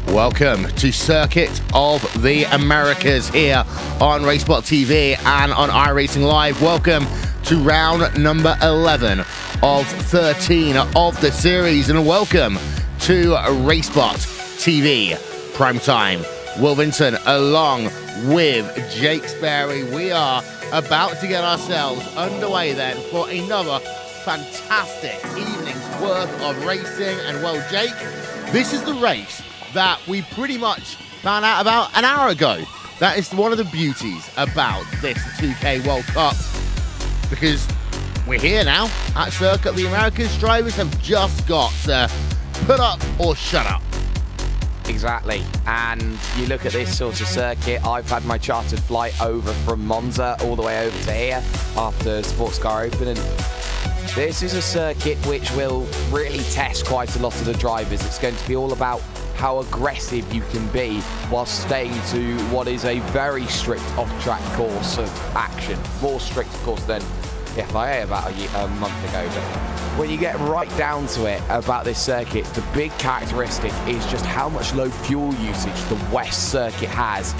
Welcome to Circuit of the Americas here on Racebot TV and on iRacing Live. Welcome to round number 11 of 13 of the series, and welcome to Racebot TV Primetime. Will Vinson along with Jake Sperry. We are about to get ourselves underway then for another fantastic evening's worth of racing. And well, Jake, this is the race that we pretty much found out about an hour ago. That is one of the beauties about this 2K World Cup, because we're here now at Circuit of the Americas. Drivers have just got to put up or shut up. Exactly, and you look at this sort of circuit. I've had my chartered flight over from Monza all the way over to here after Sports Car Open, and this is a circuit which will really test quite a lot of the drivers. It's going to be all about how aggressive you can be while staying to what is a very strict off-track course of action. More strict, of course, than the FIA about a month ago. But when you get right down to it about this circuit, the big characteristic is just how much low fuel usage the West circuit has,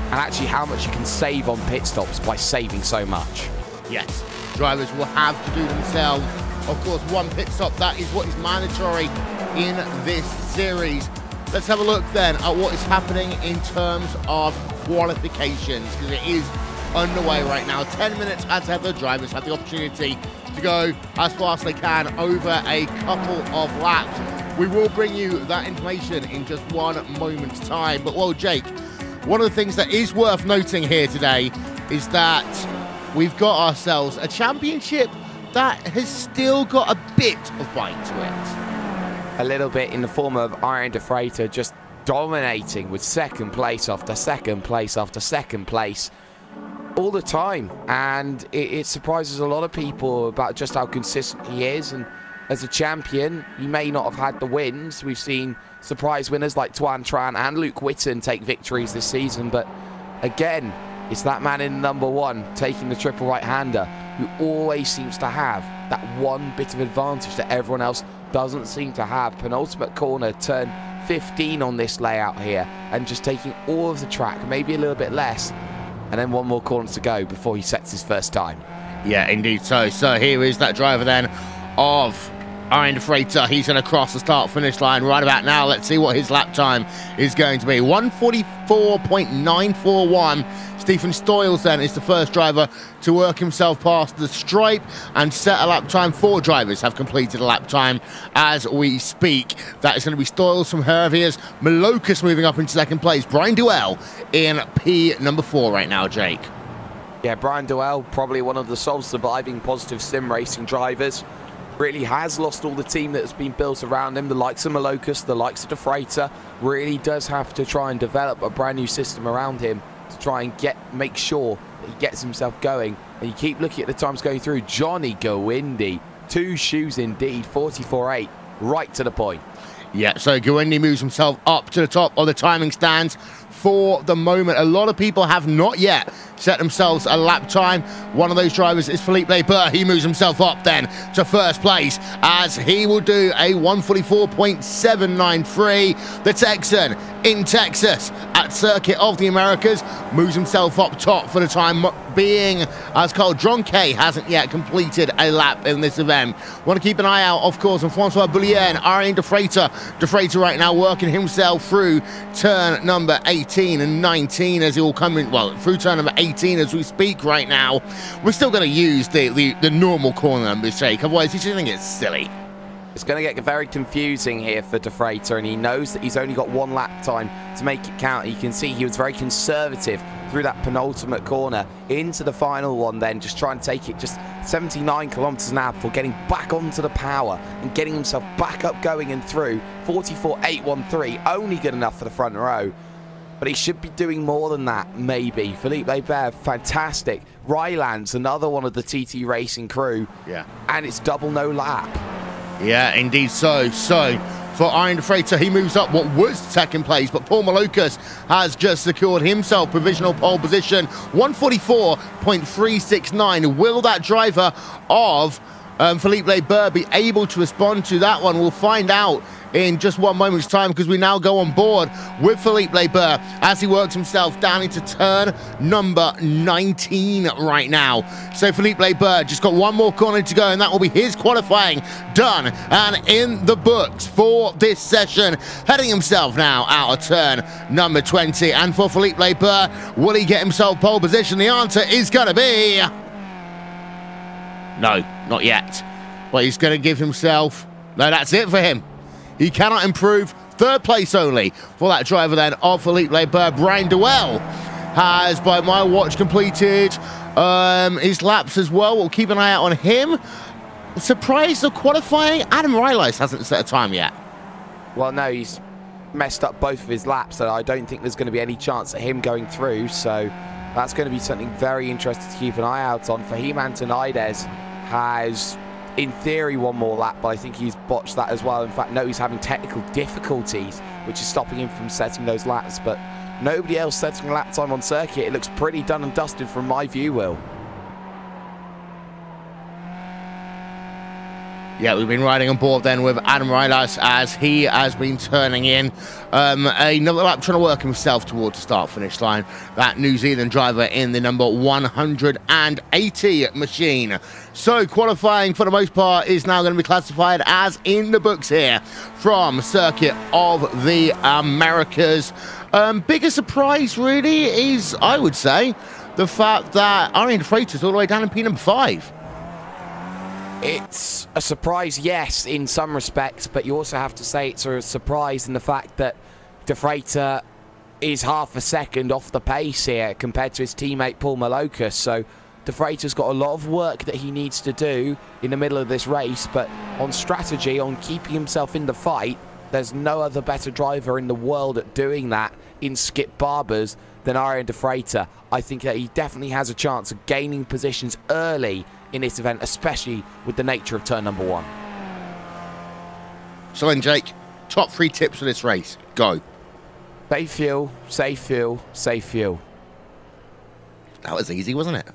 and actually how much you can save on pit stops by saving so much. Yes, drivers will have to do themselves Of course, one pit stop, that is what is mandatory in this series. Let's have a look then at what is happening in terms of qualifications, because it is underway right now. 10 minutes as the drivers have the opportunity to go as fast as they can over a couple of laps. We will bring you that information in just one moment's time. But, well, Jake, one of the things that is worth noting here today is that we've got ourselves a championship that has still got a bit of bite to it. A little bit in the form of Iron De Freighter just dominating with second place after second place after second place all the time. And it surprises a lot of people about just how consistent he is. And as a champion, he may not have had the wins. We've seen surprise winners like Tuan Tran and Luke Whitten take victories this season. But again, it's that man in number one taking the triple right-hander who always seems to have that one bit of advantage that everyone else doesn't seem to have. Penultimate corner, turn 15 on this layout here, and just taking all of the track, maybe a little bit less, and then one more corner to go before he sets his first time. Yeah, indeed so. So here is that driver then of Iron De Freighter. He's going to cross the start-finish line right about now. Let's see what his lap time is going to be. 1:44.941. Stephen Stoyles then is the first driver to work himself past the stripe and set a lap time. 4 drivers have completed a lap time as we speak. That is going to be Stoyles from Herviers, Malokas moving up into second place, Brian Duell in P number 4 right now, Jake. Yeah, Brian Duell, probably one of the sole surviving positive sim racing drivers. Really has lost all the team that has been built around him. The likes of Malokas, the likes of De Freighter, really does have to try and develop a brand new system around him to try and make sure that he gets himself going. And you keep looking at the times going through. Johnny Gowindi, 2 shoes indeed, 44.8, right to the point. Yeah, so Gowindi moves himself up to the top of the timing stands for the moment. A lot of people have not yet set themselves a lap time. One of those drivers is Philippe Burr. He moves himself up then to first place as he will do a 1:44.793. The Texan in Texas at Circuit of the Americas moves himself up top for the time being, as Carl Dronke hasn't yet completed a lap in this event. Want to keep an eye out, of course, on Francois Boulier and Ariane De Freighter. De Freighter right now working himself through turn number 18 and 19 as he will come in, well, through turn number 18 as we speak right now. We're still going to use the normal corner numbers, Jake, otherwise he's just going to get silly. It's going to get very confusing here for De Freighter, and he knows that he's only got 1 lap time to make it count. You can see he was very conservative through that penultimate corner into the final one, then just trying to take it just 79 kilometers an hour before getting back onto the power and getting himself back up going and through. 44.813, only good enough for the front row. But he should be doing more than that, maybe. Philippe Bear, fantastic. Ryland's another one of the TT Racing crew. Yeah. And it's double no lap. Yeah, indeed so. So, for Iron De Freighter, he moves up what was second place, but Paul Malokas has just secured himself provisional pole position, 1:44.369. Will that driver of Philippe Burr be able to respond to that one? We'll find out in just one moment's time, because we now go on board with Philippe Burr as he works himself down into turn number 19 right now. So Philippe Burr just got 1 more corner to go, and that will be his qualifying done and in the books for this session. Heading himself now out of turn number 20. And for Philippe Burr, will he get himself pole position? The answer is going to be no, not yet. But he's going to give himself, no, that's it for him. He cannot improve. 3rd place only for that driver then of Philippe Burr. Brian Duell has, by my watch, completed his laps as well. We'll keep an eye out on him. Surprised of qualifying, Adam Rylice hasn't set a time yet. Well, no, he's messed up both of his laps, so I don't think there's going to be any chance of him going through. So that's going to be something very interesting to keep an eye out on. Fahim Antonides has, in theory, 1 more lap, but I think he's botched that as well. In fact, no, he's having technical difficulties, which is stopping him from setting those laps. But nobody else setting a lap time on circuit. It looks pretty done and dusted from my view, Will. Yeah, we've been riding on board then with Adam Rylas as he has been turning in another lap, trying to work himself towards the start-finish line. That New Zealand driver in the number 180 machine. So qualifying for the most part is now going to be classified as in the books here from Circuit of the Americas. Biggest surprise really is, I would say, the fact that Arian Freitas all the way down in P number 5. It's a surprise, yes, in some respects, but you also have to say it's a surprise in the fact that De Freitas is half a second off the pace here compared to his teammate Paul Malocas. So De Freitas got a lot of work that he needs to do in the middle of this race, but on strategy, on keeping himself in the fight, there's no other better driver in the world at doing that in Skip Barber's than Arian De Freitas. I think that he definitely has a chance of gaining positions early in this event, especially with the nature of turn number 1. So then, Jake, top 3 tips for this race. Go. Save fuel, save fuel, save fuel. That was easy, wasn't it?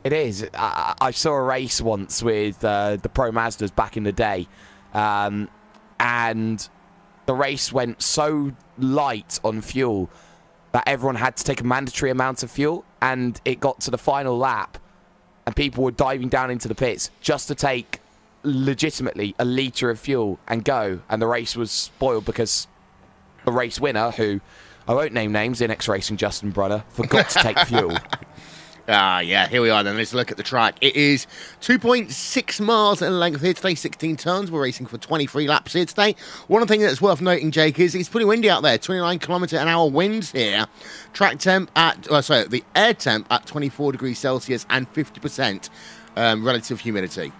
It is. I saw a race once with the Pro Mazdas back in the day, and the race went so light on fuel that everyone had to take a mandatory amount of fuel, and it got to the final lap and people were diving down into the pits just to take legitimately a litre of fuel and go, and the race was spoiled because the race winner, who I won't name names, in iRacing Justin Brunner, forgot to take fuel. Yeah, here we are then. Let's look at the track. It is 2.6 miles in length here today, 16 tons. We're racing for 23 laps here today. One thing that's worth noting, Jake, is it's pretty windy out there. 29 km/h winds here. Track temp at, the air temp at 24 degrees Celsius and 50% relative humidity.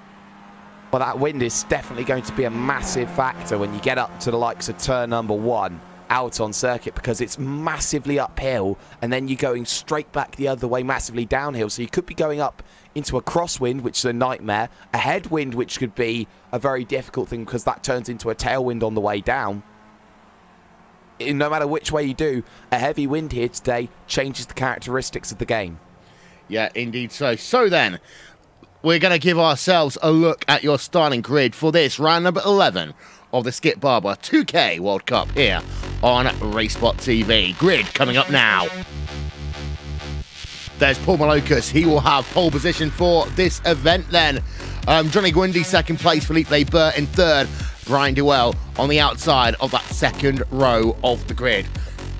Well, that wind is definitely going to be a massive factor when you get up to the likes of turn number 1 out on circuit, because it's massively uphill and then you're going straight back the other way massively downhill. So you could be going up into a crosswind, which is a nightmare, a headwind, which could be a very difficult thing because that turns into a tailwind on the way down. No matter which way you do, a heavy wind here today changes the characteristics of the game. Yeah, indeed so. So then, we're going to give ourselves a look at your starting grid for this round number 11 of the Skip Barber 2K World Cup here on RaceSpot TV. Grid coming up now. There's Paul Malocas. He will have pole position for this event then. Johnny Gwindy, second place. Philippe Burt in third. Brian Duell on the outside of that second row of the grid.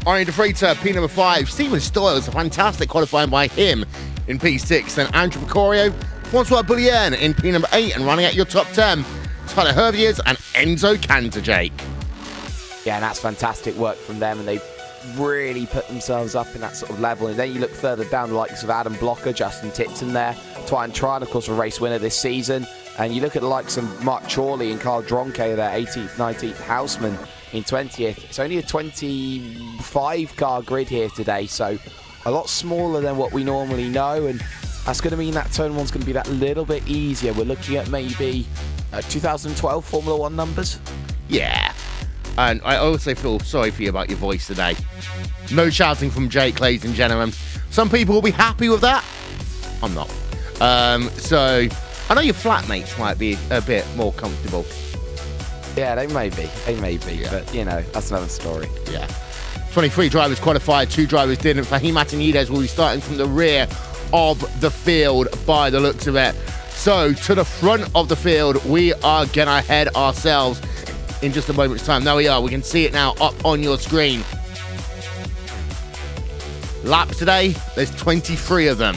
Arian De Freitas, P number 5. Stephen Stoyles, a fantastic qualifying by him in P6. Then Andrew Picorio, Francois Boulienne in P number 8. And running at your top 10, Tyler Herviers and Enzo Cantor, Jake. Yeah, and that's fantastic work from them, and they've really put themselves up in that sort of level. And then you look further down, the likes of Adam Blocker, Justin Tipton there, Twine Tryon, of course, a race winner this season. And you look at the likes of Mark Chorley and Carl Dronke there, 18th, 19th, Houseman in 20th. It's only a 25-car grid here today, so a lot smaller than what we normally know, and that's going to mean that turn 1's going to be that little bit easier. We're looking at maybe 2012 Formula 1 numbers. Yeah. And I also feel sorry for you about your voice today. No shouting from Jake, ladies and gentlemen. Some people will be happy with that. I'm not. So I know your flatmates might be a bit more comfortable. Yeah, they may be. Yeah. But, you know, that's another story. Yeah. 23 drivers qualified, 2 drivers didn't. Fahim Atanides will be starting from the rear of the field by the looks of it. So, to the front of the field, we are going to head ourselves in just a moment's time. There we are. We can see it now up on your screen. Laps today, there's 23 of them.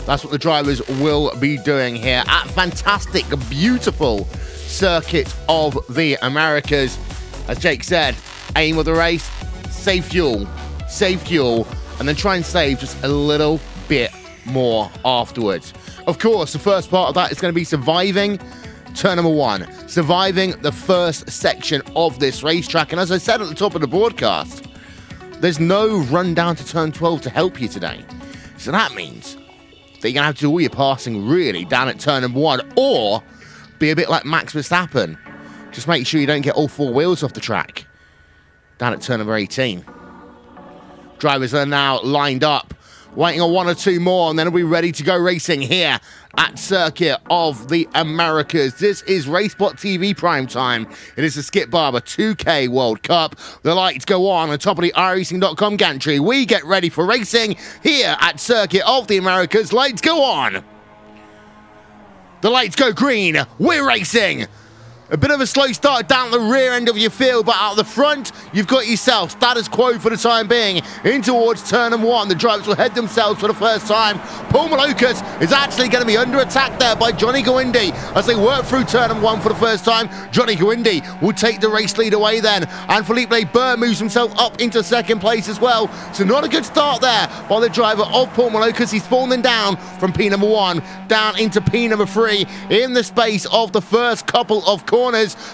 That's what the drivers will be doing here at fantastic, beautiful Circuit of the Americas. As Jake said, aim of the race, save fuel, and then try and save just a little bit more afterwards. Of course, the first part of that is going to be surviving turn number 1, surviving the first section of this racetrack. And as I said at the top of the broadcast, there's no run down to turn 12 to help you today. So that means that you're going to have to do all your passing really down at turn number 1, or be a bit like Max Verstappen. Just make sure you don't get all 4 wheels off the track down at turn number 18. Drivers are now lined up waiting on one or two more, and then we'll be ready to go racing here at Circuit of the Americas. This is RaceBot TV prime time. It is the Skip Barber 2K World Cup. The lights go on top of the iRacing.com gantry. We get ready for racing here at Circuit of the Americas. Lights go on. The lights go green. We're racing. A bit of a slow start down the rear end of your field, but out the front, you've got yourself status quo for the time being in towards turn number one. The drivers will head themselves for the first time. Paul Malocas is actually going to be under attack there by Johnny Gwindy as they work through turn number one for the first time. Johnny Gwindy will take the race lead away then, and Felipe Barber moves himself up into second place as well. So not a good start there by the driver of Paul Malocas. He's fallen down from P number one down into P number three in the space of the first couple of corners.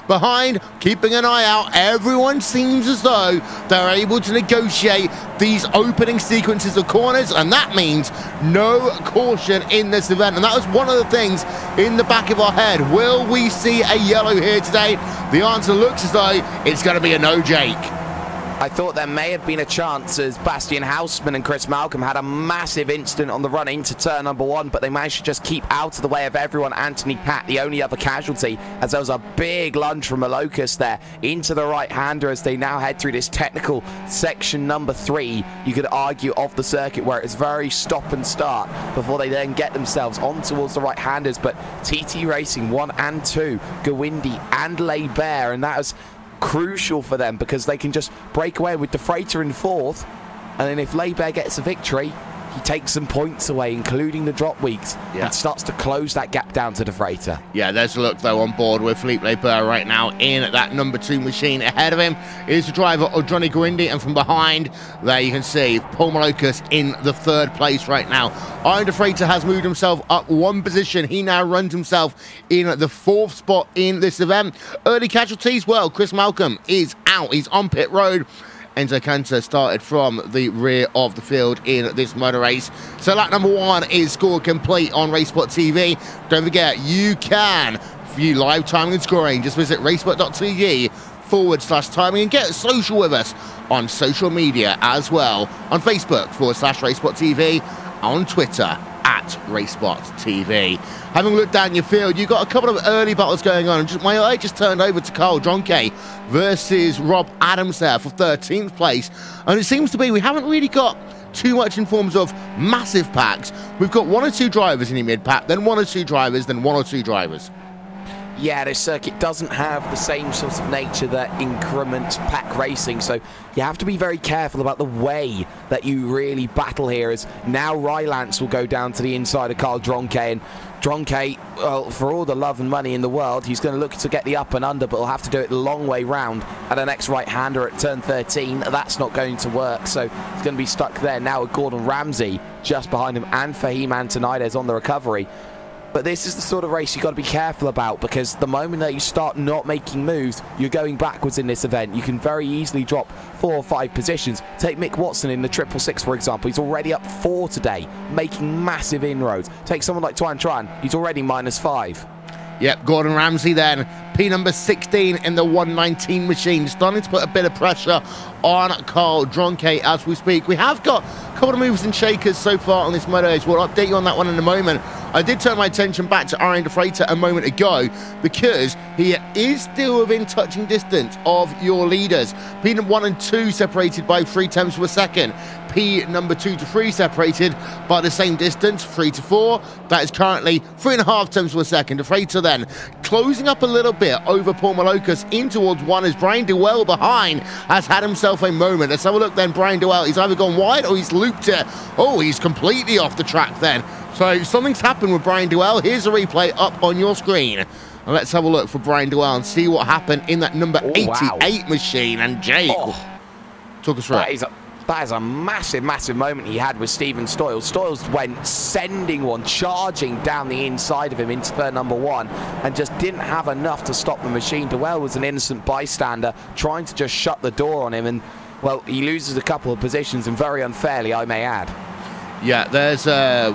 Behind, keeping an eye out, everyone seems as though they're able to negotiate these opening sequences of corners, and that means no caution in this event. And that was one of the things in the back of our head. Will we see a yellow here today? The answer looks as though it's going to be a no, Jake. I thought there may have been a chance as Bastian Hausmann and Chris Malcolm had a massive incident on the run into turn number one, but they managed to just keep out of the way of everyone. Anthony Pat, the only other casualty, as there was a big lunge from Malocas there into the right-hander as they now head through this technical section number 3, you could argue, of the circuit, where it's very stop and start before they then get themselves on towards the right-handers. But TT Racing 1 and 2, Gwindy and Barber, and that was crucial for them because they can just break away with the Freighter in fourth, and then if Barber gets a victory, he takes some points away, including the drop weeks, and starts to close that gap down to the Freighter. Yeah, there's a look though on board with Felipe Barber right now in that number 2 machine. Ahead of him is the driver of Johnny Gwindy, and from behind there you can see Paul Malocas in the 3rd place right now. Iron Freighter has moved himself up 1 position. He now runs himself in the 4th spot in this event. Early casualties, well, Chris Malcolm is out. He's on pit road. Enzo Cantor started from the rear of the field in this motor race. So lap number 1 is scored complete on RaceBot TV. Don't forget, you can view live timing and scoring. Just visit racebot.tv/timing and get social with us on social media as well. On Facebook /RaceBot TV, on Twitter @RaceBot TV. Having looked down your field, you've got a couple of early battles going on. My eye just turned over to Carl Dronke versus Rob Adams there for 13th place. And it seems to be we haven't really got too much in forms of massive packs. We've got 1 or 2 drivers in the mid pack, then 1 or 2 drivers, then 1 or 2 drivers. Yeah, this circuit doesn't have the same sort of nature that increment pack racing, so you have to be very careful about the way that you really battle here, as now Rylance will go down to the inside of Carl Dronke, and Dronke, well, for all the love and money in the world, he's going to look to get the up and under, but he'll have to do it the long way round at the next right-hander at turn 13. That's not going to work, so he's going to be stuck there now with Gordon Ramsay just behind him and Fahim Antonides on the recovery. But this is the sort of race you've got to be careful about, because the moment that you start not making moves, you're going backwards in this event. You can very easily drop 4 or 5 positions. Take Mick Watson in the 666, for example. He's already up 4 today, making massive inroads. Take someone like Tuan Tran, he's already -5. Yep, Gordon Ramsay then, P number 16 in the 119 machine, starting to put a bit of pressure on Carl Dronke as we speak. We have got a couple of movers and shakers so far on this motor race. We'll update you on that one in a moment. I did turn my attention back to Arian de Freighter a moment ago because he is still within touching distance of your leaders. P number 1 and 2 separated by 3 tenths of a second. P number 2 to 3 separated by the same distance, 3 to 4. That is currently 3.5 tenths of a second. De Freighter then closing up a little bit over Paul Malocas in towards 1 as Brian Dewell behind has had himself a moment. Let's have a look then. Brian Dewell, he's either gone wide or he's looped it. Oh, he's completely off the track then. So something's happened with Brian Dewell. Here's a replay up on your screen. And let's have a look for Brian Dewell and see what happened in that number 88 machine. And Jake, talk us through it. That is a massive, massive moment he had with Stephen Stoyles. Stoyles went sending one, charging down the inside of him into turn number 1, and just didn't have enough to stop the machine. Dewell was an innocent bystander, trying to just shut the door on him, and, well, he loses a couple of positions, and very unfairly, I may add. Yeah, there's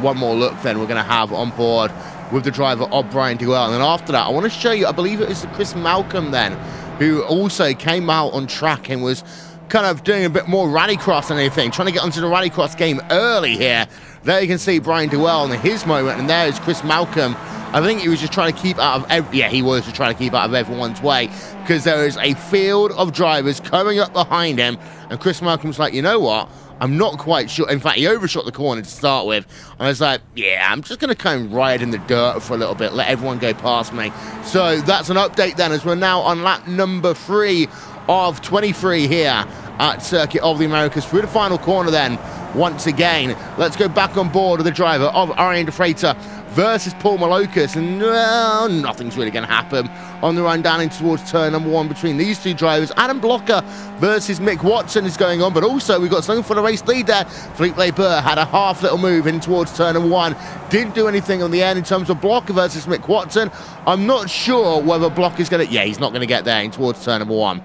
one more look then we're going to have on board with the driver of Brian Dewell. And then after that, I want to show you, I believe it is Chris Malcolm then, who also came out on track and was kind of doing a bit more rallycross and anything, trying to get onto the rallycross game early here. There you can see Brian Dewell in his moment, and there is Chris Malcolm. I think he was just trying to keep out of he was just trying to keep out of everyone's way, because there is a field of drivers coming up behind him, and Chris Malcolm's like, you know what? I'm not quite sure. In fact, he overshot the corner to start with. And I was like, yeah, I'm just going to kind of ride in the dirt for a little bit, let everyone go past me. So that's an update then, as we're now on lap number 3 of 23 here at Circuit of the Americas. Through the final corner then, once again. Let's go back on board with the driver of Ariane de Freitas versus Paul Malocas, and nothing's really going to happen on the run down in towards turn number 1 between these two drivers. Adam Blocker versus Mick Watson is going on, but also we've got something for the race lead there. Philippe Leber had a half little move in towards turn number 1, didn't do anything on the end in terms of Blocker versus Mick Watson. I'm not sure whether Blocker's going to, he's not going to get there in towards turn number 1.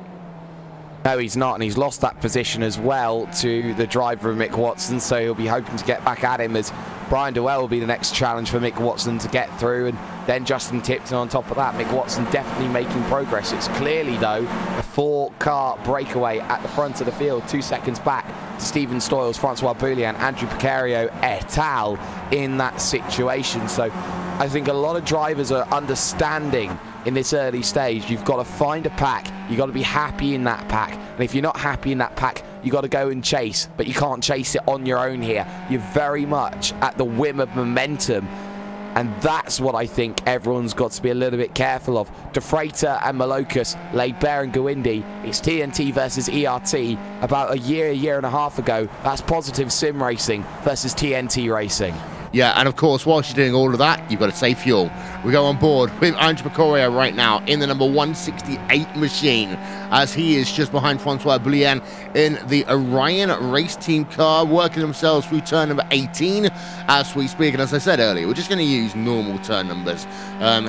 No, he's not, and he's lost that position as well to the driver of Mick Watson, so he'll be hoping to get back at him, as Brian Dewell will be the next challenge for Mick Watson to get through, and then Justin Tipton on top of that. Mick Watson definitely making progress. It's clearly, though, a 4-car breakaway at the front of the field, 2 seconds back to Stephen Stoyles, Francois Boulian, Andrew Picario et al. In that situation. So I think a lot of drivers are understanding in this early stage, you've got to find a pack, you've got to be happy in that pack, and if you're not happy in that pack, you've got to go and chase, but you can't chase it on your own here. You're very much at the whim of momentum, and that's what I think everyone's got to be a little bit careful of. De Freitas and Malocas, Leber and Gowindi, it's TNT versus ERT. About a year and a half ago, that's Positive Sim Racing versus TNT Racing. Yeah, and of course, whilst you're doing all of that, you've got to save fuel. We go on board with Andrew Picario right now in the number 168 machine, as he is just behind Francois Boulian in the Orion race team car, working themselves through turn number 18 as we speak. And as I said earlier, we're just going to use normal turn numbers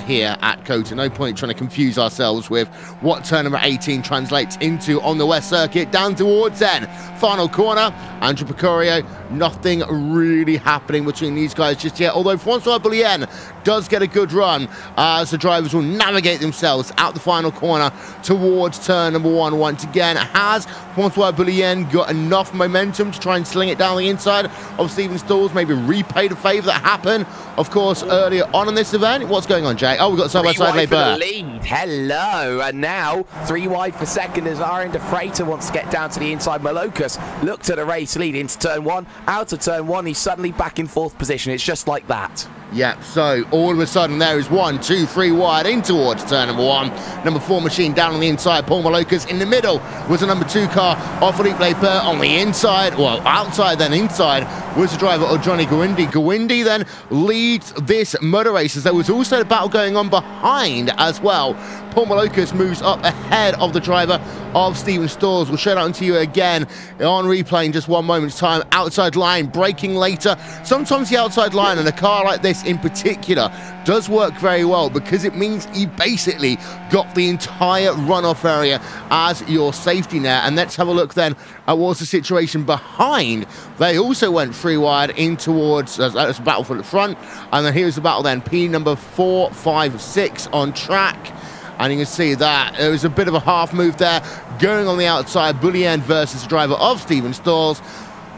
here at COTA. No point trying to confuse ourselves with what turn number 18 translates into on the West Circuit. Down towards then, final corner, Andrew Picario, nothing really happening between these guys just yet, although Francois Boulian does get a good run as the drivers will navigate themselves out the final corner towards turn number 1 once again. Has Francois Boulian got enough momentum to try and sling it down the inside of Stephen Stoyles, maybe repay the favour that happened, of course, earlier on in this event? What's going on, Jay? Oh, we've got side-by-side Leber. Hello, and now 3 wide for second as Ariane de Freitas wants to get down to the inside. Malocas looked at a race lead into turn 1, out of turn 1, he's suddenly back in 4th position. It's just like that. Yeah, so all of a sudden there is 1, 2, 3 wide in towards turn number 1. Number 4 machine down on the inside. Paul Malocas in the middle was the number 2 car of Philippe Leber on the inside. Well, outside then inside was the driver of Johnny Gowindi. Gowindi then leads this motor race, as there was also a battle going on behind as well. Paul Malocas moves up ahead of the driver of Stephen Stoyles. We'll show that to you again on replay in just 1 moment's time. Outside line, braking later. Sometimes the outside line in a car like this in particular does work very well, because it means you basically got the entire runoff area as your safety net. And let's have a look then at what's the situation behind. They also went 3 wide in towards, that's a battle for the front. And then here's the battle then, P number 4, 5, 6 on track. And you can see that there was a bit of a half move there going on the outside. Boulian versus the driver of Stephen Stoyles.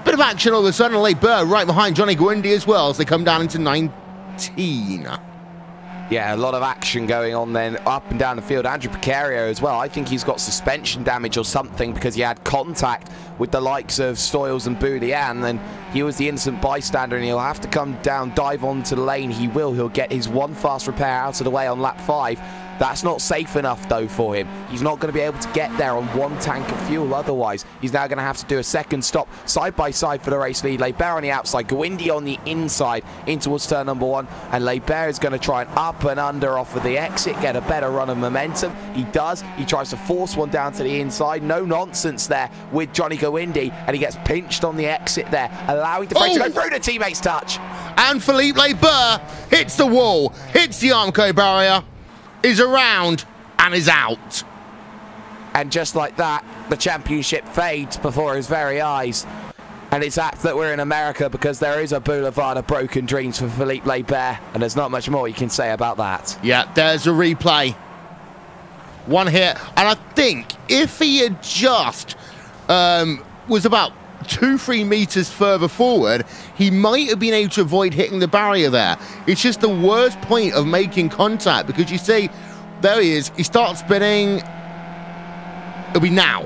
Bit of action all of a sudden. Leber right behind Johnny Gowindi as well as they come down into 19. Yeah, a lot of action going on then up and down the field. Andrew Picario as well. I think he's got suspension damage or something, because he had contact with the likes of Stoyles and Boulian, and he was the innocent bystander, and he'll have to come down, dive onto the lane. He will. He'll get his 1 fast repair out of the way on lap 5. That's not safe enough, though, for him. He's not going to be able to get there on 1 tank of fuel otherwise. He's now going to have to do a second stop side by side for the race lead. Leber on the outside, Gowindi on the inside in towards turn number 1, and Leber is going to try and up and under off of the exit, get a better run of momentum. He does. He tries to force one down to the inside. No nonsense there with Johnny Gowindi, and he gets pinched on the exit there, allowing De Freitas to go through the teammate's touch. And Philippe Leber hits the wall, hits the Armco barrier, is around and is out. And just like that, the championship fades before his very eyes. And it's apt that we're in America, because there is a boulevard of broken dreams for Philippe Leber, and there's not much more you can say about that. Yeah, there's a replay. 1 hit, and I think if he had just was about 2-3 meters further forward, he might have been able to avoid hitting the barrier there. It's just the worst point of making contact, because you see, there he is, he starts spinning, it'll be now.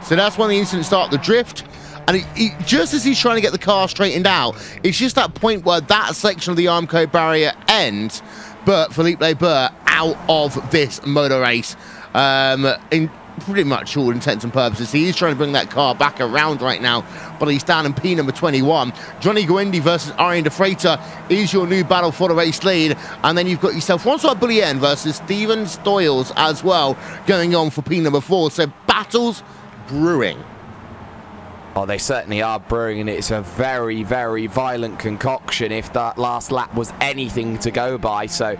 So that's when the incidents start to drift, and just as he's trying to get the car straightened out, it's just that point where that section of the Armco barrier ends, but Felipe Barber out of this motor race. In pretty much all intents and purposes, he is trying to bring that car back around right now, but he's down in P number 21. Johnny Guindi versus Arian De Freitas is your new battle for the race lead, and then you've got yourself Francois Boullion versus Steven Stoyles as well going on for P number 4. So battles brewing. Oh, they certainly are brewing, and it's a very, very violent concoction if that last lap was anything to go by. So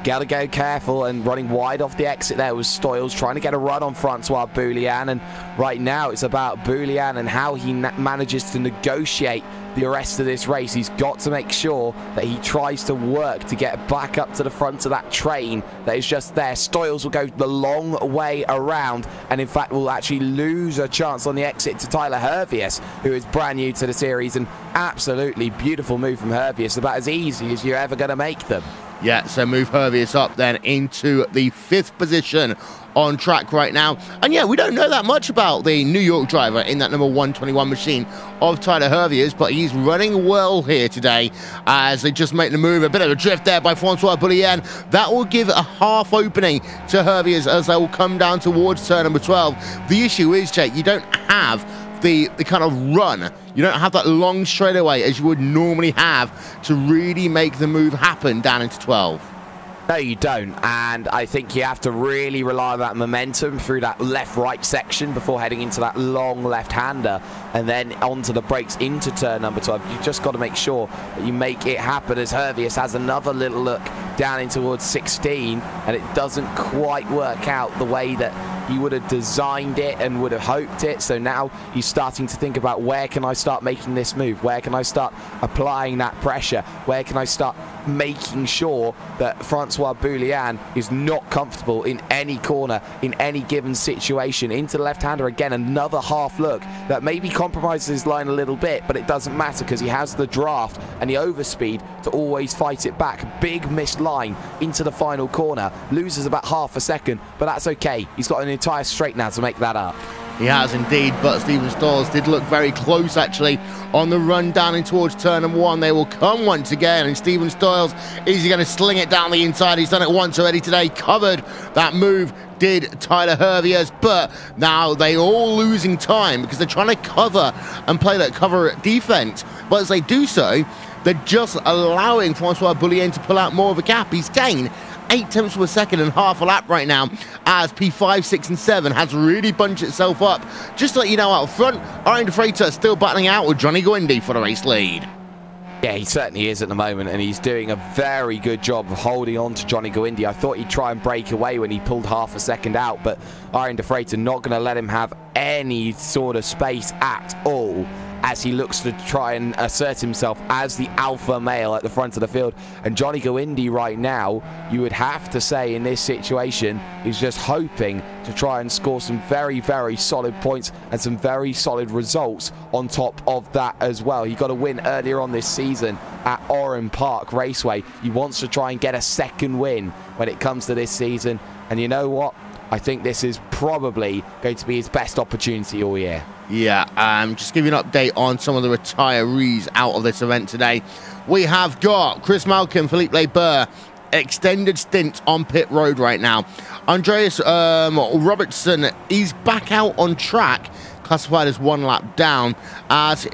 gotta go careful, and running wide off the exit there was Stoyles trying to get a run on Francois Boullion, and right now it's about Boullion and how he manages to negotiate the rest of this race. He's got to make sure that he tries to work to get back up to the front of that train that is just there. Stoyles will go the long way around, and in fact will actually lose a chance on the exit to Tyler Hervius, who is brand new to the series, and absolutely beautiful move from Hervius, about as easy as you're ever going to make them. Yeah, so move Hervius up then into the 5th position on track right now. And yeah, we don't know that much about the New York driver in that number 121 machine of Tyler Hervius, but he's running well here today as they just make the move. A bit of a drift there by Francois Boullion. That will give a half opening to Hervius as they will come down towards turn number 12. The issue is, Jake, you don't have the kind of run. You don't have that long straightaway as you would normally have to really make the move happen down into 12. No, you don't, and I think you have to really rely on that momentum through that left-right section before heading into that long left-hander, and then onto the brakes into turn number 12. You've just got to make sure that you make it happen, as Hervius has another little look down in towards 16, and it doesn't quite work out the way that he would have designed it and would have hoped it. So now he's starting to think about, where can I start making this move? Where can I start applying that pressure? Where can I start making sure that Francois Boullion is not comfortable in any corner, in any given situation? Into the left-hander again, another half look that maybe compromises his line a little bit, but it doesn't matter because he has the draft and the overspeed to always fight it back. Big missed line into the final corner, loses about half a second, but that's okay. He's got an entire straight now to make that up. He has indeed, but Steven Stoyles did look very close actually on the run down in towards turn number 1. They will come once again, and Steven Stoyles, is he going to sling it down the inside? He's done it once already today, covered that move, did Tyler Hervius, but now they all losing time because they're trying to cover and play that cover defense. But as they do so, they're just allowing Francois Boullion to pull out more of a gap. He's gained 8 tenths of a second and half a lap right now, as P5, 6, and 7 has really bunched itself up. Just to let you know, out front, Arian De Freitas still battling out with Johnny Guindi for the race lead. Yeah, he certainly is at the moment, and he's doing a very good job of holding on to Johnny Guindi. I thought he'd try and break away when he pulled half a second out, but Arian De Freitas not going to let him have any sort of space at all, as he looks to try and assert himself as the alpha male at the front of the field. And Johnny Guindi right now, you would have to say in this situation, is just hoping to try and score some very, very solid points and some very solid results on top of that as well. He got a win earlier on this season at Oran Park Raceway. He wants to try and get a second win when it comes to this season. And you know what? I think this is probably going to be his best opportunity all year. Yeah, just give you an update on some of the retirees out of this event today. We have got Chris Malcolm, Felipe Barber, extended stint on pit road right now. Andreas Robertson, he's back out on track, classified as 1 lap down. As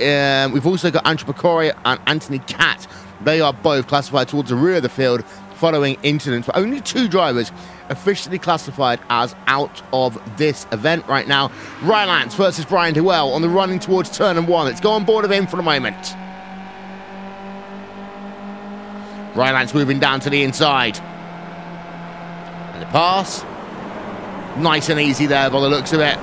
we've also got Andrew Pecori and Anthony Catt. They are both classified towards the rear of the field following incidents, but only 2 drivers officially classified as out of this event right now. Rylance versus Brian Hewell on the running towards turn number 1. Let's go on board of him for a moment. Rylance moving down to the inside. And the pass. Nice and easy there by the looks of it.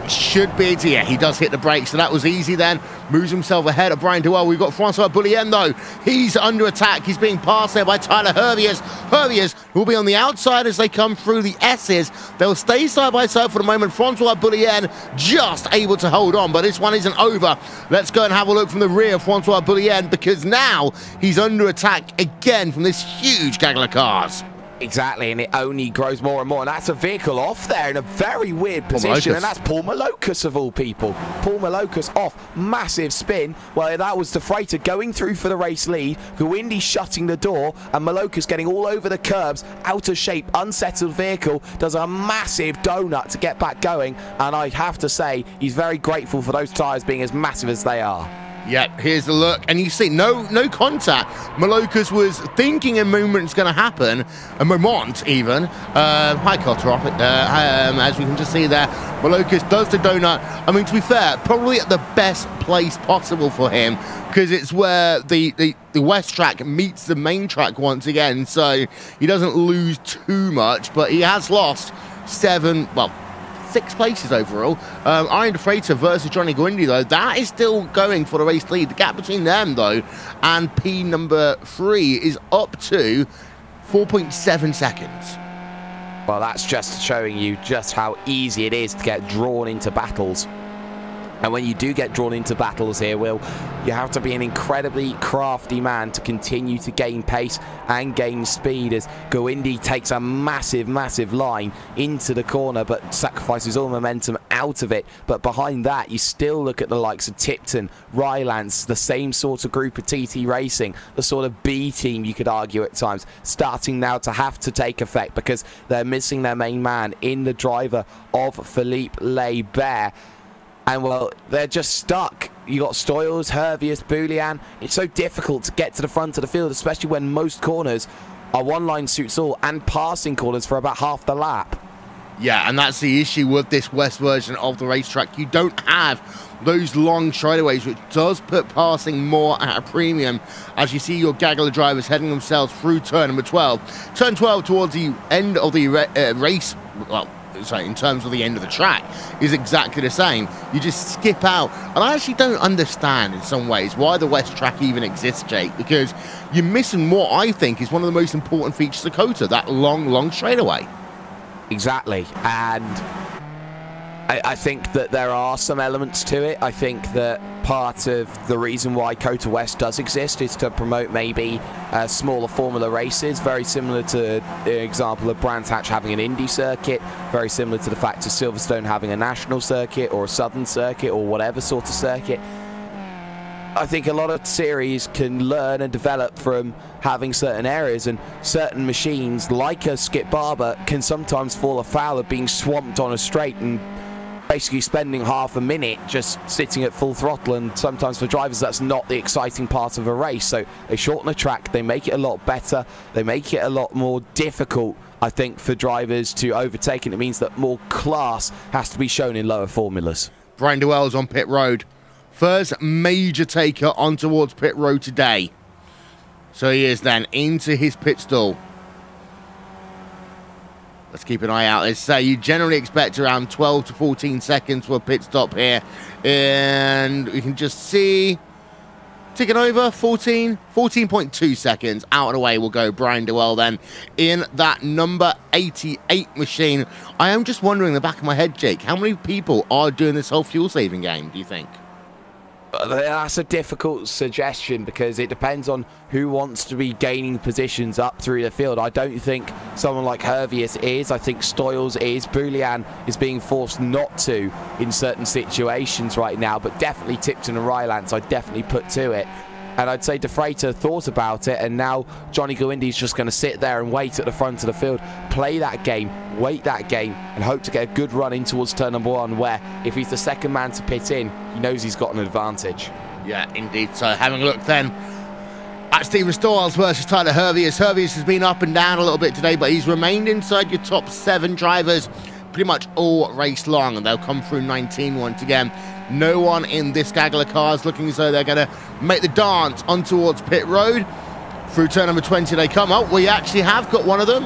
Should be, yeah, he does hit the brakes, so that was easy then. moves himself ahead of Brian Duell. We've got Francois Boulien, though. He's under attack. He's being passed there by Tyler Herviers. Herviers will be on the outside as they come through the S's. They'll stay side by side for the moment. Francois Boulien just able to hold on, but this one isn't over. Let's go and have a look from the rear of Francois Boulien, because now he's under attack again from this huge gaggle of cars. Exactly, and it only grows more and more. And that's a vehicle off there in a very weird position, and that's Paul Malocus of all people. Paul Malocus off, massive spin. Well, that was the freighter going through for the race lead. Guindi shutting the door, and Malocus getting all over the curbs, out of shape, unsettled vehicle, does a massive donut to get back going. And I have to say, he's very grateful for those tyres being as massive as they are. Yep, here's the look, and you see no contact. Malocus was thinking a moment's going to happen, a moment even. Hi, Cotterop. As we can just see there, Malocus does the donut. I mean, to be fair, probably at the best place possible for him, because it's where the West track meets the main track once again, so he doesn't lose too much, but he has lost 6 places overall. Iron the Freighter versus Johnny Guindi, though, that is still going for the race lead. The gap between them, though, and P number 3 is up to 4.7 seconds. Well, that's just showing you just how easy it is to get drawn into battles. And when you do get drawn into battles here, Will, you have to be an incredibly crafty man to continue to gain pace and gain speed, as Guindi takes a massive, massive line into the corner, but sacrifices all momentum out of it. But behind that, you still look at the likes of Tipton, Rylance, the same sort of group of TT Racing, the sort of B team, you could argue at times, starting now to have to take effect, because they're missing their main man in the driver of Philippe Laibert. And, well, they're just stuck. You got Stoyles, Herviers, Boulien. It's so difficult to get to the front of the field, especially when most corners are one-line suits all and passing corners for about half the lap. Yeah, and that's the issue with this West version of the racetrack. You don't have those long straightaways, which does put passing more at a premium, as you see your gaggle of drivers heading themselves through turn number 12. Turn 12 towards the end of the race, well, sorry, in terms of the end of the track, is exactly the same. You just skip out. And I actually don't understand in some ways why the West track even exists, Jake, because you're missing what I think is one of the most important features of COTA, that long straightaway. Exactly. And I think that there are some elements to it. I think that part of the reason why COTA West does exist is to promote maybe smaller formula races, very similar to the example of Brands Hatch having an Indy circuit, very similar to the fact of Silverstone having a national circuit or a southern circuit or whatever sort of circuit. I think a lot of series can learn and develop from having certain areas, and certain machines like a Skip Barber can sometimes fall afoul of being swamped on a straight and basically spending half a minute just sitting at full throttle, and sometimes for drivers that's not the exciting part of a race. So they shorten the track, they make it a lot better, they make it a lot more difficult, I think, for drivers to overtake, and it means that more class has to be shown in lower formulas. Brian Duell's on pit road. First major taker on towards pit road today. So he is then into his pit stall. Let's keep an eye out. Let's say you generally expect around 12 to 14 seconds for a pit stop here. And we can just see, ticking over, 14.2 seconds. Out of the way will go Brian Duell then in that number 88 machine. I am just wondering in the back of my head, Jake, how many people are doing this whole fuel saving game, do you think? That's a difficult suggestion, because it depends on who wants to be gaining positions up through the field. I don't think someone like Herviers is. I think Stoyles is. Boulien is being forced not to in certain situations right now, but definitely Tipton and Rylance I'd definitely put to it. And I'd say De Freitas thought about it, and now Johnny Guindi's just going to sit there and wait at the front of the field, play that game, wait that game, and hope to get a good run in towards turn number 1, where if he's the second man to pit in, he knows he's got an advantage. Yeah, indeed. So having a look then at Steven Stoyles versus Tyler Herviers. Herviers has been up and down a little bit today, but he's remained inside your top 7 drivers pretty much all race long, and they'll come through 19 once again. No one in this gaggle of cars looking as though they're going to make the dance on towards pit road. Through turn number 20 they come. Oh, we actually have got one of them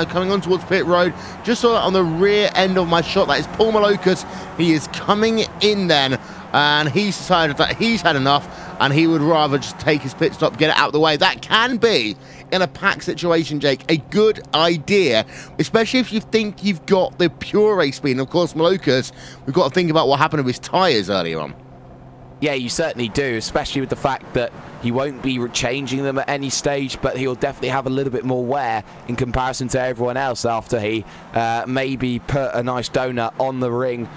coming on towards pit road. Just saw it on the rear end of my shot. That is Paul Malocus. He is coming in then and he's decided that he's had enough and he would rather just take his pit stop, get it out of the way. That can be, in a pack situation, Jake, a good idea, especially if you think you've got the pure race speed. And of course, Malokas, we've got to think about what happened with his tyres earlier on. Yeah, you certainly do, especially with the fact that he won't be changing them at any stage, but he'll definitely have a little bit more wear in comparison to everyone else after he maybe put a nice donut on the ring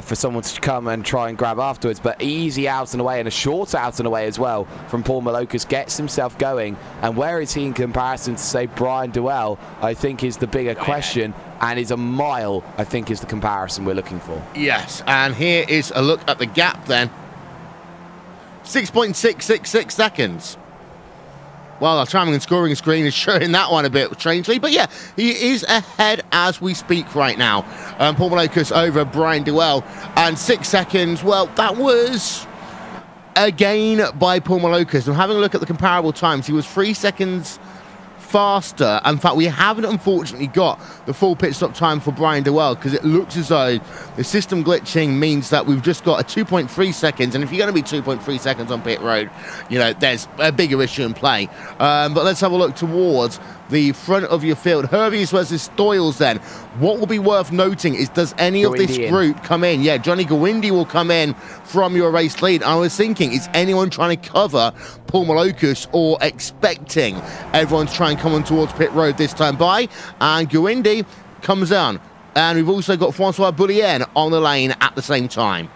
for someone to come and try and grab afterwards. But easy out and away, and a short out and away as well from Paul Malokas gets himself going. And where is he in comparison to, say, Brian Duell, I think is the bigger question, and is a mile, I think, is the comparison we're looking for. Yes, and here is a look at the gap then. 6.666 seconds. Well, our timing and scoring screen is showing that one a bit strangely, but yeah, he is ahead as we speak right now. Paul Malokas over Brian Duell, and 6 seconds, well, that was a gain by Paul Malokas. I'm having a look at the comparable times. He was 3 seconds faster. In fact, we haven't unfortunately got the full pit stop time for Brian Duell, because it looks as though the system glitching means that we've just got a 2.3 seconds, and if you're going to be 2.3 seconds on pit road, you know, there's a bigger issue in play. But let's have a look towards the front of your field. Hervius versus Stoyles then. What will be worth noting is, does any of this group come in? Yeah, Johnny Gawindi will come in from your race lead. I was thinking, is anyone trying to cover Paul Malokas, or expecting everyone to try and come on towards pit road this time by? And Gawindi comes down. And we've also got Francois Boulien on the lane at the same time.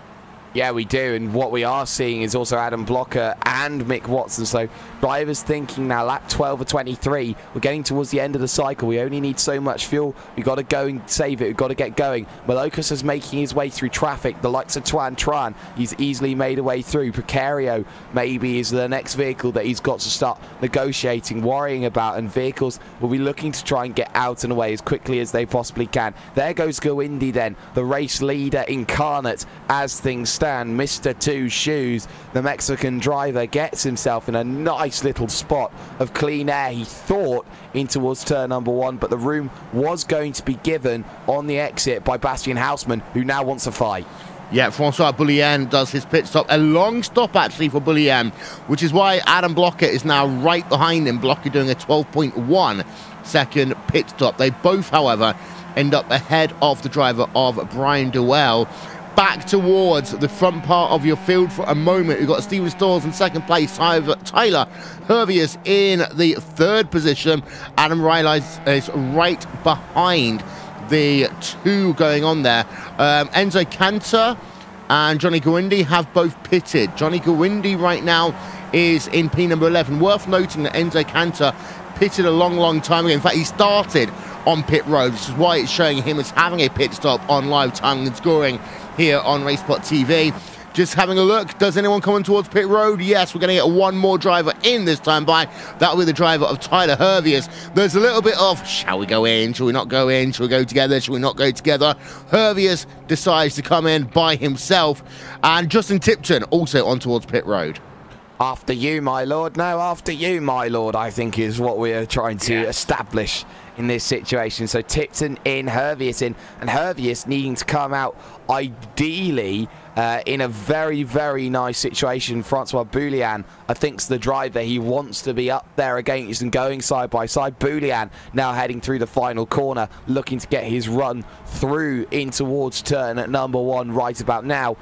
Yeah, we do, and what we are seeing is also Adam Blocker and Mick Watson. So drivers thinking now, lap 12 or 23, we're getting towards the end of the cycle. We only need so much fuel. We've got to go and save it. We've got to get going. Malokas is making his way through traffic. The likes of Tuan Tran, he's easily made a way through. Precario maybe is the next vehicle that he's got to start negotiating, worrying about, and vehicles will be looking to try and get out and away as quickly as they possibly can. There goes Gawindi then, the race leader incarnate as things stand. Mr. Two Shoes, the Mexican driver, gets himself in a nice little spot of clean air, he thought, in towards turn number 1, but the room was going to be given on the exit by Bastian Hausmann, who now wants a fight. Yeah, Francois Boulien does his pit stop. A long stop, actually, for Boulien, which is why Adam Blocker is now right behind him. Blocker doing a 12.1 second pit stop. They both, however, end up ahead of the driver of Brian Duell. Back towards the front part of your field for a moment. We've got Steven Stalls in second place, Tyler Hervius in the 3rd position. Adam Riley is right behind the 2 going on there. Enzo Cantor and Johnny Gawindi have both pitted. Johnny Gawindi right now is in P number 11. Worth noting that Enzo Cantor pitted a long time ago. In fact, he started on pit road, which is why it's showing him as having a pit stop on live timing and scoring here on RaceSpot TV. Just having a look, does anyone come in towards pit road? Yes, we're going to get one more driver in this time by. That'll be the driver of Tyler Hervius. There's a little bit of, shall we go in? Shall we not go in? Shall we go together? Shall we not go together? Hervius decides to come in by himself. And Justin Tipton also on towards pit road. After you, my lord. No, after you, my lord, I think is what we're trying to establish in this situation. So Tipton in, Hervius in, and Hervius needing to come out ideally in a very nice situation. Francois Boulien, I think, is the driver he wants to be up there against and going side by side. Boulien now heading through the final corner, looking to get his run through in towards turn at number 1 right about now.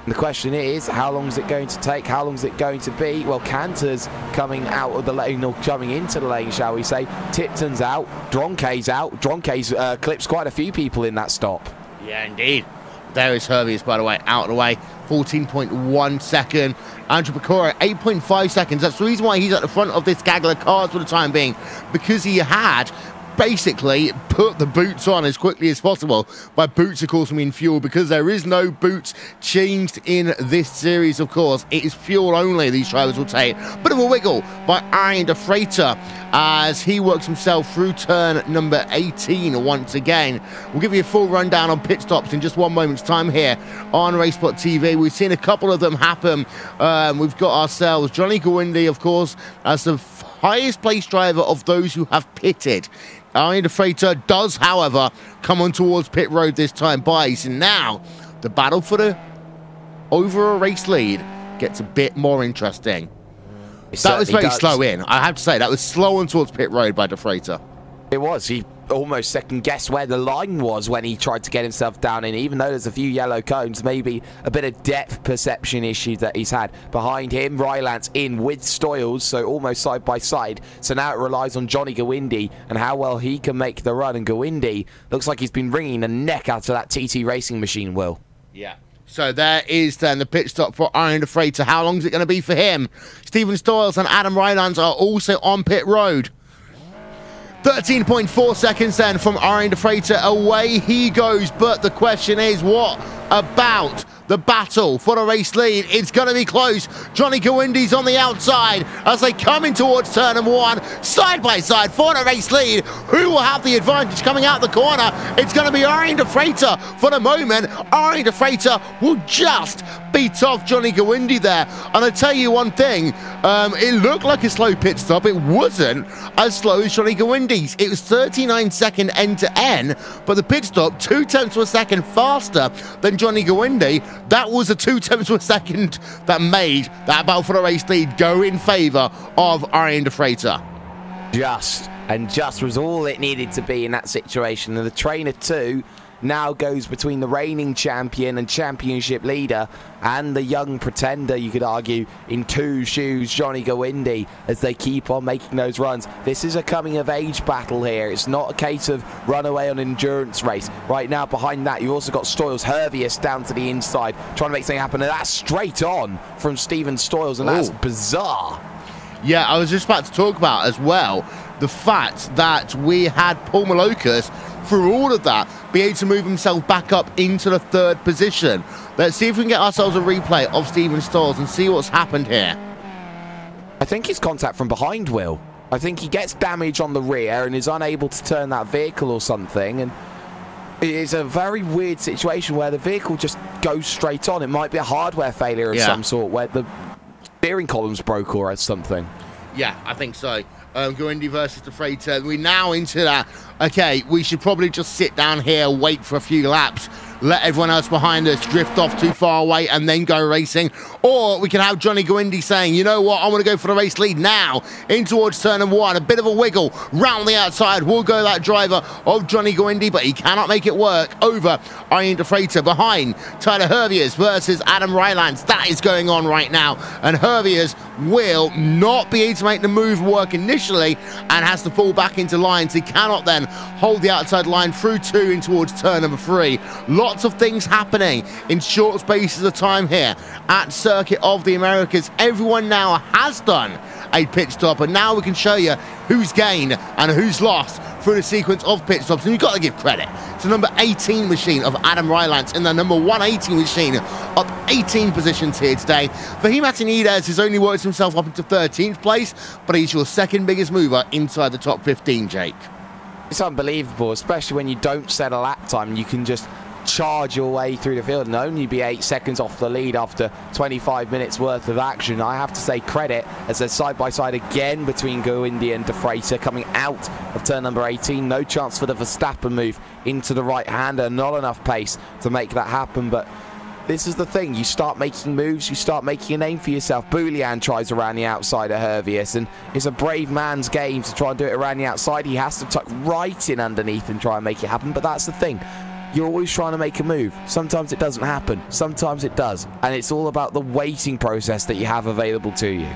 And the question is, how long is it going to take? How long is it going to be? Well, Cantor's coming out of the lane, or coming into the lane, shall we say. Tipton's out. Dronke's out. Dronke's clips quite a few people in that stop. Yeah, indeed. There is Hervius, by the way, out of the way. 14.1 second. Andrew Pecora, 8.5 seconds. That's the reason why he's at the front of this gaggle of cars for the time being, because he had basically put the boots on as quickly as possible. By boots, of course, I mean fuel, because there is no boots changed in this series, of course. It is fuel only these drivers will take. Bit of a wiggle by Arjen de Freitas as he works himself through turn number 18 once again. We'll give you a full rundown on pit stops in just one moment's time here on RaceSpot TV. We've seen a couple of them happen. We've got ourselves Johnny Gawindi, of course, as the highest placed driver of those who have pitted. Arjen de Freitas does, however, come on towards pit road this time by. So now the battle for the over a race lead gets a bit more interesting. That was very slow in. I have to say, that was slow on towards pit road by De Freitas. It was. He almost second-guessed where the line was when he tried to get himself down in, even though there's a few yellow cones, maybe a bit of depth perception issue that he's had. Behind him, Rylance in with Stoyles, so almost side by side. So now it relies on Johnny Gawindi and how well he can make the run. And Gawindi looks like he's been wringing the neck out of that TT Racing machine, Will. Yeah. So there is then the pit stop for Arjen De Freitas. How long is it going to be for him? Stephen Stoyles and Adam Rylance are also on pit road. 13.4 seconds then from Arjen De Freitas. Away he goes. But the question is, what about the battle for the race lead? It's going to be close. Johnny Gawindi's on the outside as they come in towards turn number 1, side by side for the race lead. Who will have the advantage coming out the corner? It's going to be Arjen De Freitas for the moment. Arjen De Freitas will just beat off Johnny Gawindi there. And I tell you one thing, it looked like a slow pit stop. It wasn't as slow as Johnny Gawindi's. It was 39-second end to end, but the pit stop 0.2 of a second faster than Johnny Gawindi. That was a 0.2 of a second that made that battle for the race lead go in favor of Arjen De Freitas. Just was all it needed to be in that situation. And the trainer 2 now goes between the reigning champion and championship leader and the young pretender, you could argue, in 2 shoes, Johnny Gawindi, as they keep on making those runs. This is a coming-of-age battle here. It's not a case of runaway on an endurance race. Right now, behind that, you've also got Stoyles Hervius down to the inside, trying to make something happen, and that's straight on from Stephen Stoyles, and that's bizarre. Yeah, I was just about to talk about as well the fact that we had Paul Malokas, through all of that, be able to move himself back up into the 3rd position. Let's see if we can get ourselves a replay of Stephen Stoyles and see what's happened here. I think it's contact from behind, Will. I think he gets damage on the rear and is unable to turn that vehicle or something, and it's a very weird situation where the vehicle just goes straight on. It might be a hardware failure of some sort, where the steering column's broke or something. Yeah, I think so. Gawindi versus De Freitas. We're now into that. Okay, we should probably just sit down here, wait for a few laps, let everyone else behind us drift off too far away and then go racing. Or we can have Johnny Gawindi saying, you know what, I want to go for the race lead now in towards turn number 1. A bit of a wiggle round the outside will go that driver of Johnny Gawindi, but he cannot make it work over Arjen De Freitas. Behind, Tyler Hervius versus Adam Rylance. That is going on right now, and Hervius will not be able to make the move work initially and has to fall back into line, so he cannot then hold the outside line through 2 in towards turn number 3. Lots of things happening in short spaces of time here at Circuit of the Americas. Everyone now has done a pit stop, and now we can show you who's gained and who's lost through the sequence of pit stops. And you've got to give credit to number 18 machine of Adam Rylance and the number 180 machine up 18 positions here today. Fahim Atinides has only worked himself up into 13th place, but he's your 2nd biggest mover inside the top 15, Jake. It's unbelievable, especially when you don't set a lap time and you can just charge your way through the field and only be 8 seconds off the lead after 25 minutes worth of action. I have to say credit as they're side by side again between Gawindi and De Freitas coming out of turn number 18. No chance for the Verstappen move into the right-hander. Not enough pace to make that happen, but this is the thing. You start making moves, you start making a name for yourself. Boulian tries around the outside of Hervius, and it's a brave man's game to try and do it around the outside. He has to tuck right in underneath and try and make it happen, but that's the thing. You're always trying to make a move. Sometimes it doesn't happen, sometimes it does, and it's all about the waiting process that you have available to you.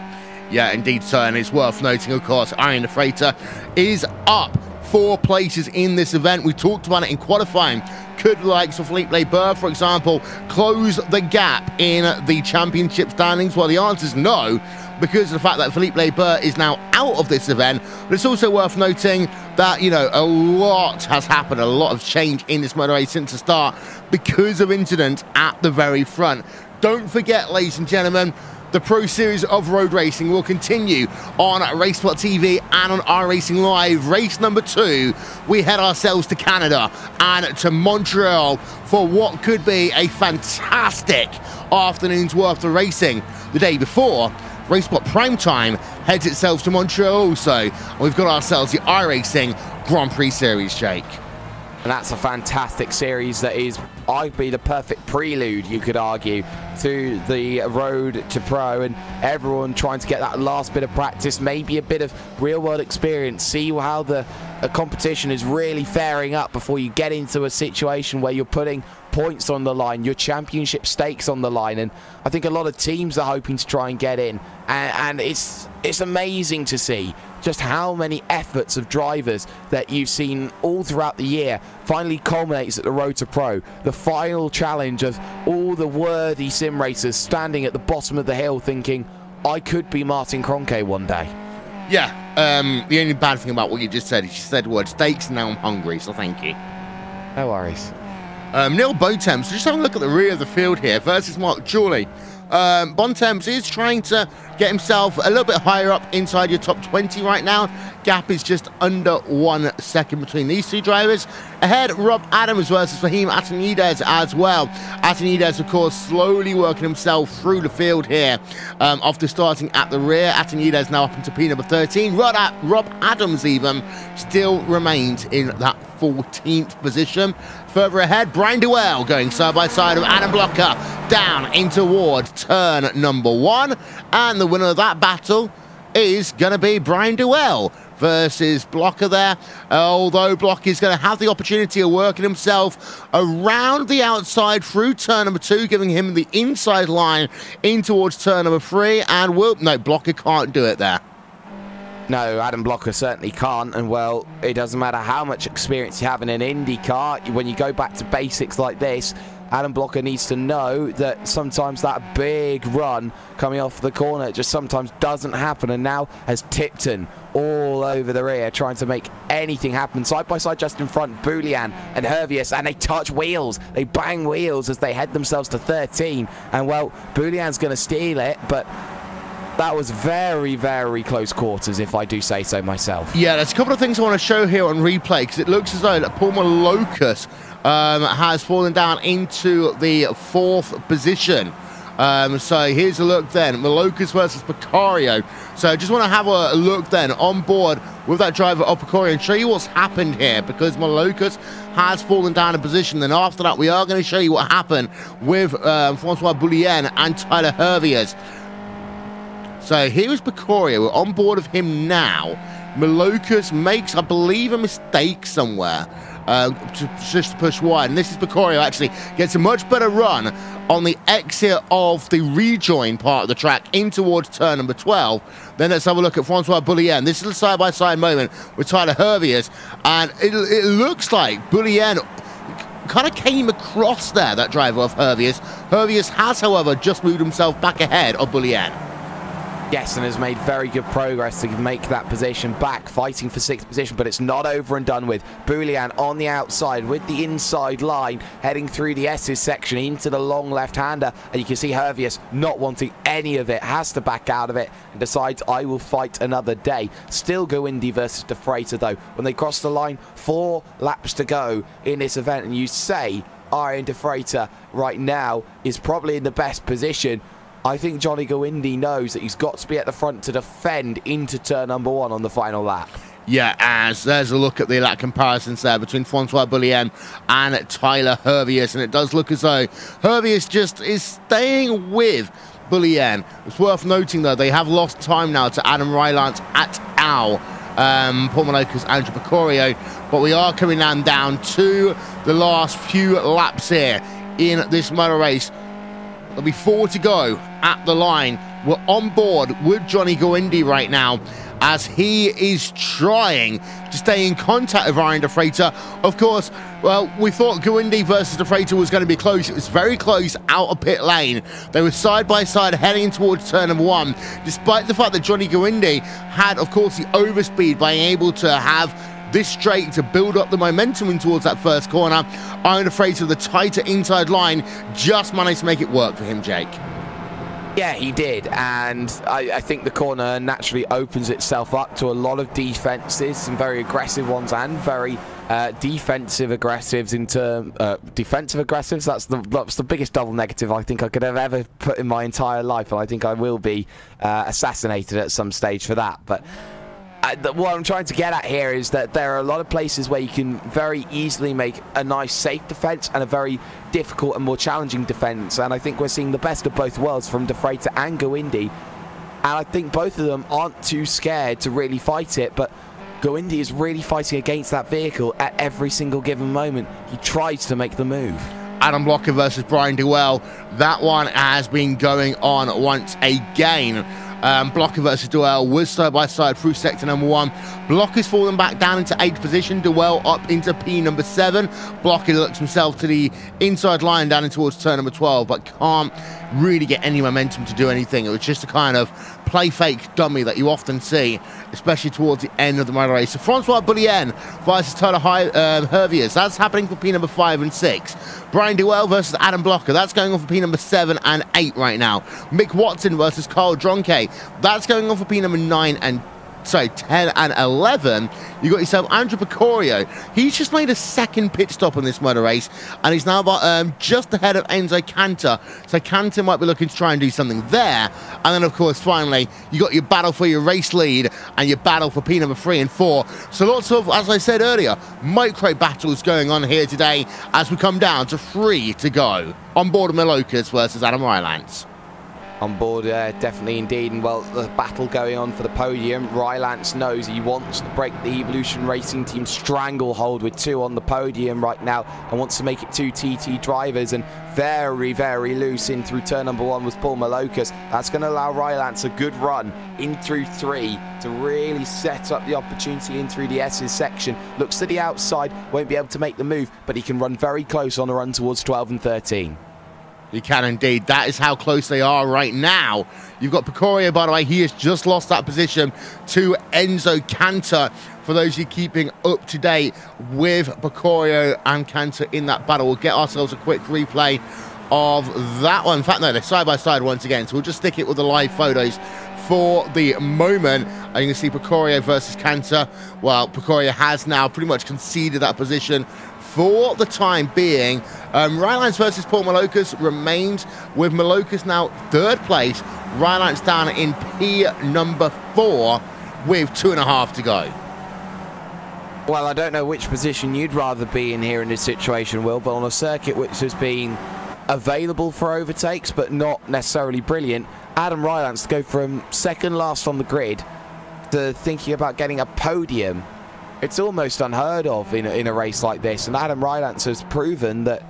Yeah, indeed so, and it's worth noting, of course, Arjen De Freitas is up 4 places in this event. We talked about it in qualifying. Could the likes of Philippe Barber, for example, close the gap in the championship standings? Well, the answer is no, because of the fact that Philippe Barber is now out of this event. But it's also worth noting that, you know, a lot has happened, a lot of change in this motor race since the start because of incidents at the very front. Don't forget, ladies and gentlemen, the Pro Series of Road Racing will continue on Racesport TV and on iRacing Live. Race number 2, we head ourselves to Canada and to Montreal for what could be a fantastic afternoon's worth of racing. The day before, Racesport Primetime heads itself to Montreal also. We've got ourselves the iRacing Grand Prix Series, Jake. And that's a fantastic series that is arguably the perfect prelude, you could argue, to the road to pro, and everyone trying to get that last bit of practice, maybe a bit of real-world experience, see how the competition is really faring up before you get into a situation where you're putting points on the line, your championship stakes on the line. And I think a lot of teams are hoping to try and get in, and it's amazing to see just how many efforts of drivers that you've seen all throughout the year finally culminates at the road to pro. The final challenge of all the worthy sim racers standing at the bottom of the hill thinking, I could be Martin Kroenke one day. Yeah, the only bad thing about what you just said is you said the word steaks and now I'm hungry, so thank you. No worries. Neil Bontemps, just have a look at the rear of the field here versus Mark Jawley. Bontemps is trying to get himself a little bit higher up inside your top 20 right now. Gap is just under 1 second between these two drivers. Ahead, Rob Adams versus Fahim Atanides as well. Atanides, of course, slowly working himself through the field here after starting at the rear. Atanides now up into P number 13. Rob Adams even still remains in that 14th position. Further ahead, Brian Dewell going side by side with Adam Blocker down in toward turn number 1. And the winner of that battle is going to be Brian Dewell versus Blocker there. Although Blocker is going to have the opportunity of working himself around the outside through turn number 2, giving him the inside line in towards turn number 3. And no, Blocker can't do it there. No, Adam Blocker certainly can't, and well, it doesn't matter how much experience you have in an Indy car, when you go back to basics like this, Adam Blocker needs to know that sometimes that big run coming off the corner just sometimes doesn't happen, and now has Tipton all over the rear trying to make anything happen. Side by side just in front, Boulian and Hervius, and they touch wheels. They bang wheels as they head themselves to 13, and well, Boulian's going to steal it, but that was very, very close quarters, if I do say so myself. Yeah, there's a couple of things I want to show here on replay, because it looks as though that Paul Malocus has fallen down into the 4th position. So here's a look then, Malocus versus Picario. So I just want to have a look then on board with that driver of Picario and show you what's happened here, because Malocus has fallen down a position. Then after that, we are going to show you what happened with Francois Boulian and Tyler Hervius. So here is Picario. We're on board of him now. Malocus makes, I believe, a mistake somewhere just to push wide. And this is Picario actually gets a much better run on the exit of the rejoin part of the track in towards turn number 12. Then let's have a look at Francois Boulian. This is a side-by-side moment with Tyler Hervius. And it looks like Boulian kind of came across there, that driver of Hervius. Hervius has, however, just moved himself back ahead of Boulian. Yes, and has made very good progress to make that position back, fighting for 6th position, but it's not over and done with. Boulian on the outside with the inside line, heading through the S's section into the long left-hander, and you can see Hervius not wanting any of it, has to back out of it, and decides, I will fight another day. Still go Indy versus De Freitas, though. When they cross the line, 4 laps to go in this event, and you say Iron De Freitas right now is probably in the best position. I think Johnny Go-Indy knows that he's got to be at the front to defend into turn number 1 on the final lap. Yeah, as there's a look at the lap comparisons there between Francois Boulian and Tyler Hervius, and it does look as though Hervius just is staying with Boulian. It's worth noting, though, they have lost time now to Adam Rylance at al. Paul Malocus, Andrew Picario, but we are coming down to the last few laps here in this motor race. There'll be 4 to go at the line. We're on board with Johnny Go-Indy right now as he is trying to stay in contact with Ryan De Freitas. Of course, well, we thought Go-Indy versus De Freitas was going to be close. It was very close out of pit lane. They were side by side heading towards turn number 1, despite the fact that Johnny Go-Indy had, of course, the overspeed by being able to have this straight to build up the momentum in towards that first corner. Iron De Freitas with the tighter inside line just managed to make it work for him, Jake. Yeah, he did, and I think the corner naturally opens itself up to a lot of defenses, some very aggressive ones and very defensive aggressives in term defensive aggressives. That's the biggest double negative I think I could have ever put in my entire life, and I think I will be assassinated at some stage for that. But what I'm trying to get at here is that there are a lot of places where you can very easily make a nice safe defense and a very difficult and more challenging defense, and I think we're seeing the best of both worlds from De Freitas and Gowindi, and I think both of them aren't too scared to really fight it, but Gowindi is really fighting against that vehicle at every single given moment. He tries to make the move. Adam Blocker versus Brian Dewell. That one has been going on once again. Blocker versus Dewell was side by side through sector number 1. Blocker's fallen back down into 8th position. Dewell up into P number 7. Blocker looks himself to the inside line down in towards turn number 12, but can't really get any momentum to do anything. It was just a kind of play fake dummy that you often see, especially towards the end of the motor race. So Francois Boulien versus Tyler Herviers. That's happening for P number 5 and 6. Brian Dewell versus Adam Blocker. That's going on for P number 7 and 8 right now. Mick Watson versus Carl Dronke. That's going on for P number 10 and 11. You got yourself Andrew Picorio. He's just made a second pit stop on this motor race, and he's now about just ahead of Enzo Cantor. So Cantor might be looking to try and do something there. And then, of course, finally, you got your battle for your race lead and your battle for P number 3 and 4. So lots of, as I said earlier, micro battles going on here today as we come down to 3 to go. On board of Malokas versus Adam Rylance. On board, definitely indeed, and well, the battle going on for the podium. Rylance knows he wants to break the Evolution Racing Team stranglehold with 2 on the podium right now, and wants to make it 2 TT drivers, and very, very loose in through turn number 1 with Paul Malokas. That's going to allow Rylance a good run in through 3 to really set up the opportunity in through the S's section. Looks to the outside, won't be able to make the move, but he can run very close on the run towards 12 and 13. You can indeed. That is how close they are right now. You've got Picorio, by the way. He has just lost that position to Enzo Cantor. For those of you keeping up to date with Picorio and Cantor in that battle, we'll get ourselves a quick replay of that one. In fact, no, they're side by side once again. So we'll just stick it with the live photos for the moment. And you can see Picorio versus Cantor. Well, Picorio has now pretty much conceded that position for the time being. Rylance versus Paul Malokas remains, with Malokas now 3rd place. Rylance down in P number 4 with 2.5 to go. Well, I don't know which position you'd rather be in here in this situation, Will, but on a circuit which has been available for overtakes but not necessarily brilliant, Adam Rylance to go from 2nd last on the grid to thinking about getting a podium. It's almost unheard of in a race like this, and Adam Rylance has proven that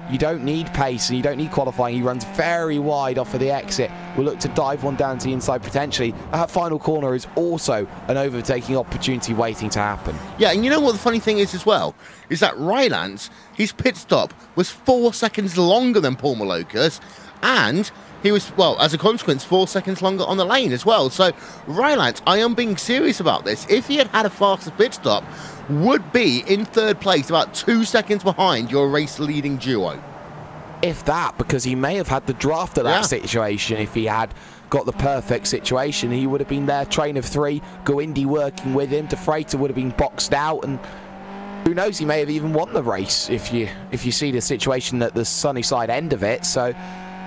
you don't need pace and you don't need qualifying. He runs very wide off of the exit. We'll look to dive one down to the inside potentially. That final corner is also an overtaking opportunity waiting to happen. Yeah, and you know what the funny thing is as well? Is that Rylance, his pit stop was 4 seconds longer than Paul Malokas, and he was, well, as a consequence, 4 seconds longer on the lane as well. So Rylance, I am being serious about this. If he had had a faster pit stop, would be in 3rd place, about 2 seconds behind your race-leading duo. If that, because he may have had the draft of that situation. If he had got the perfect situation, he would have been there, train of 3, Gowindi working with him. De Freitas would have been boxed out, and who knows, he may have even won the race if you see the situation at the sunny side end of it. So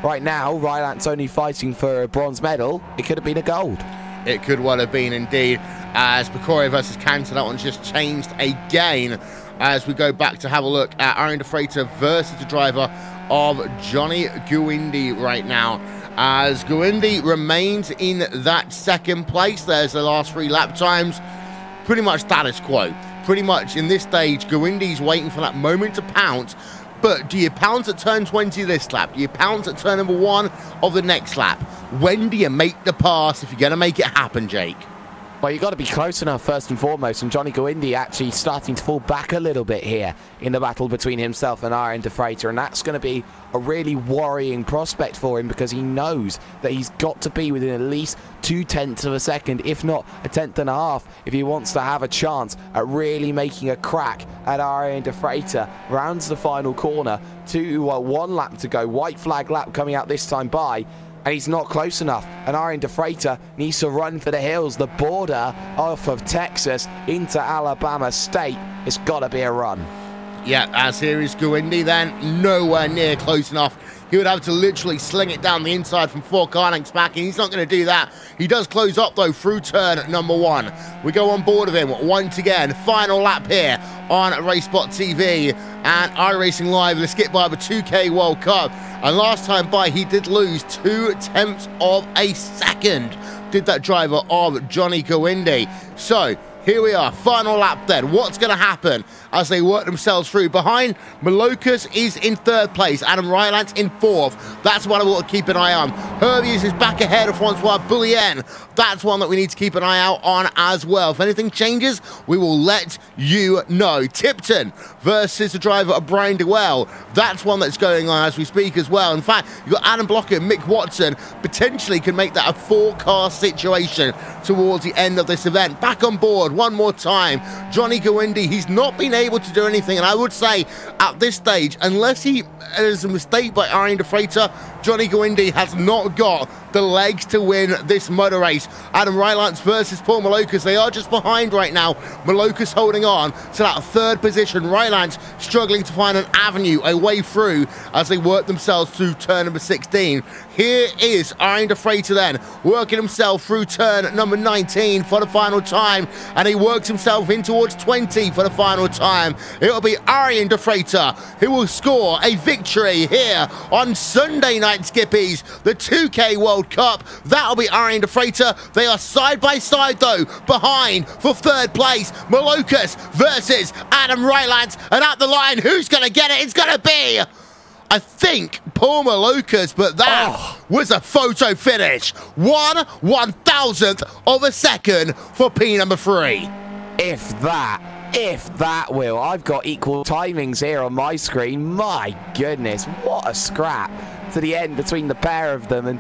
right now, Rylance only fighting for a bronze medal. It could have been a gold. It could well have been indeed, as Picorio versus Cantor. That one's just changed again as we go back to have a look at Aaron De Freitas versus the driver of Johnny Gowindi right now, as Gowindi remains in that 2nd place. There's the last 3 lap times. Pretty much status quo. Pretty much in this stage, Gowindi's waiting for that moment to pounce. But do you pounce at turn 20 this lap? Do you pounce at turn number 1 of the next lap? When do you make the pass if you're going to make it happen, Jake? Well, you've got to be close enough first and foremost, and Johnny Gowindi actually starting to fall back a little bit here in the battle between himself and Aaron De Freitas, and that's going to be a really worrying prospect for him, because he knows that he's got to be within at least 0.2 of a second, if not 1.5 tenths, if he wants to have a chance at really making a crack at Aaron De Freitas. Rounds the final corner, 1 lap to go, white flag lap coming out this time by, and he's not close enough, and Aaron De Freitas needs to run for the hills. The border off of Texas into Alabama State, it's got to be a run. Yeah, as here is Gowindi then, nowhere near close enough. He would have to literally sling it down the inside from 4 car lengths back, and he's not going to do that. He does close up, though, through turn number 1. We go on board of him once again. Final lap here on RaceBot TV and iRacing Live, the Skip Barber 2K World Cup. And last time by, he did lose 0.2 of a second. Did that driver of Johnny Gowindi. So, here we are, final lap then. What's going to happen as they work themselves through? Behind, Malokas is in 3rd place. Adam Rylance in 4th. That's what I want to keep an eye on. Herbius is back ahead of Francois Boulien. That's one that we need to keep an eye out on as well. If anything changes, we will let you know. Tipton versus the driver of Brian Dewell. That's one that's going on as we speak as well. In fact, you've got Adam Blocker and Mick Watson potentially can make that a 4-car situation towards the end of this event. Back on board one more time, Johnny Gowindi. He's not been able to do anything, and I would say at this stage, unless he is a mistake by Arian de Freitas, Johnny Gowindi has not got the legs to win this motor race. Adam Rylance versus Paul Malokas. They are just behind right now. Malokas holding on to that 3rd position. Rylance struggling to find an avenue, a way through as they work themselves through turn number 16. Here is Arian de Freitas then, working himself through turn number 19 for the final time, and he works himself in towards 20 for the final time. It'll be Arian de Freitas who will score a victory here on Sunday night, Skippies, the 2K World Cup. That'll be Arian de Freitas. They are side by side though, behind for 3rd place. Malokas versus Adam Rylance, and at the line, who's going to get it? It's going to be, I think, Paul Malokas, but that was a photo finish. 1/1000th of a second for P number 3. If that, Will. I've got equal timings here on my screen. My goodness, what a scrap to the end between the pair of them. And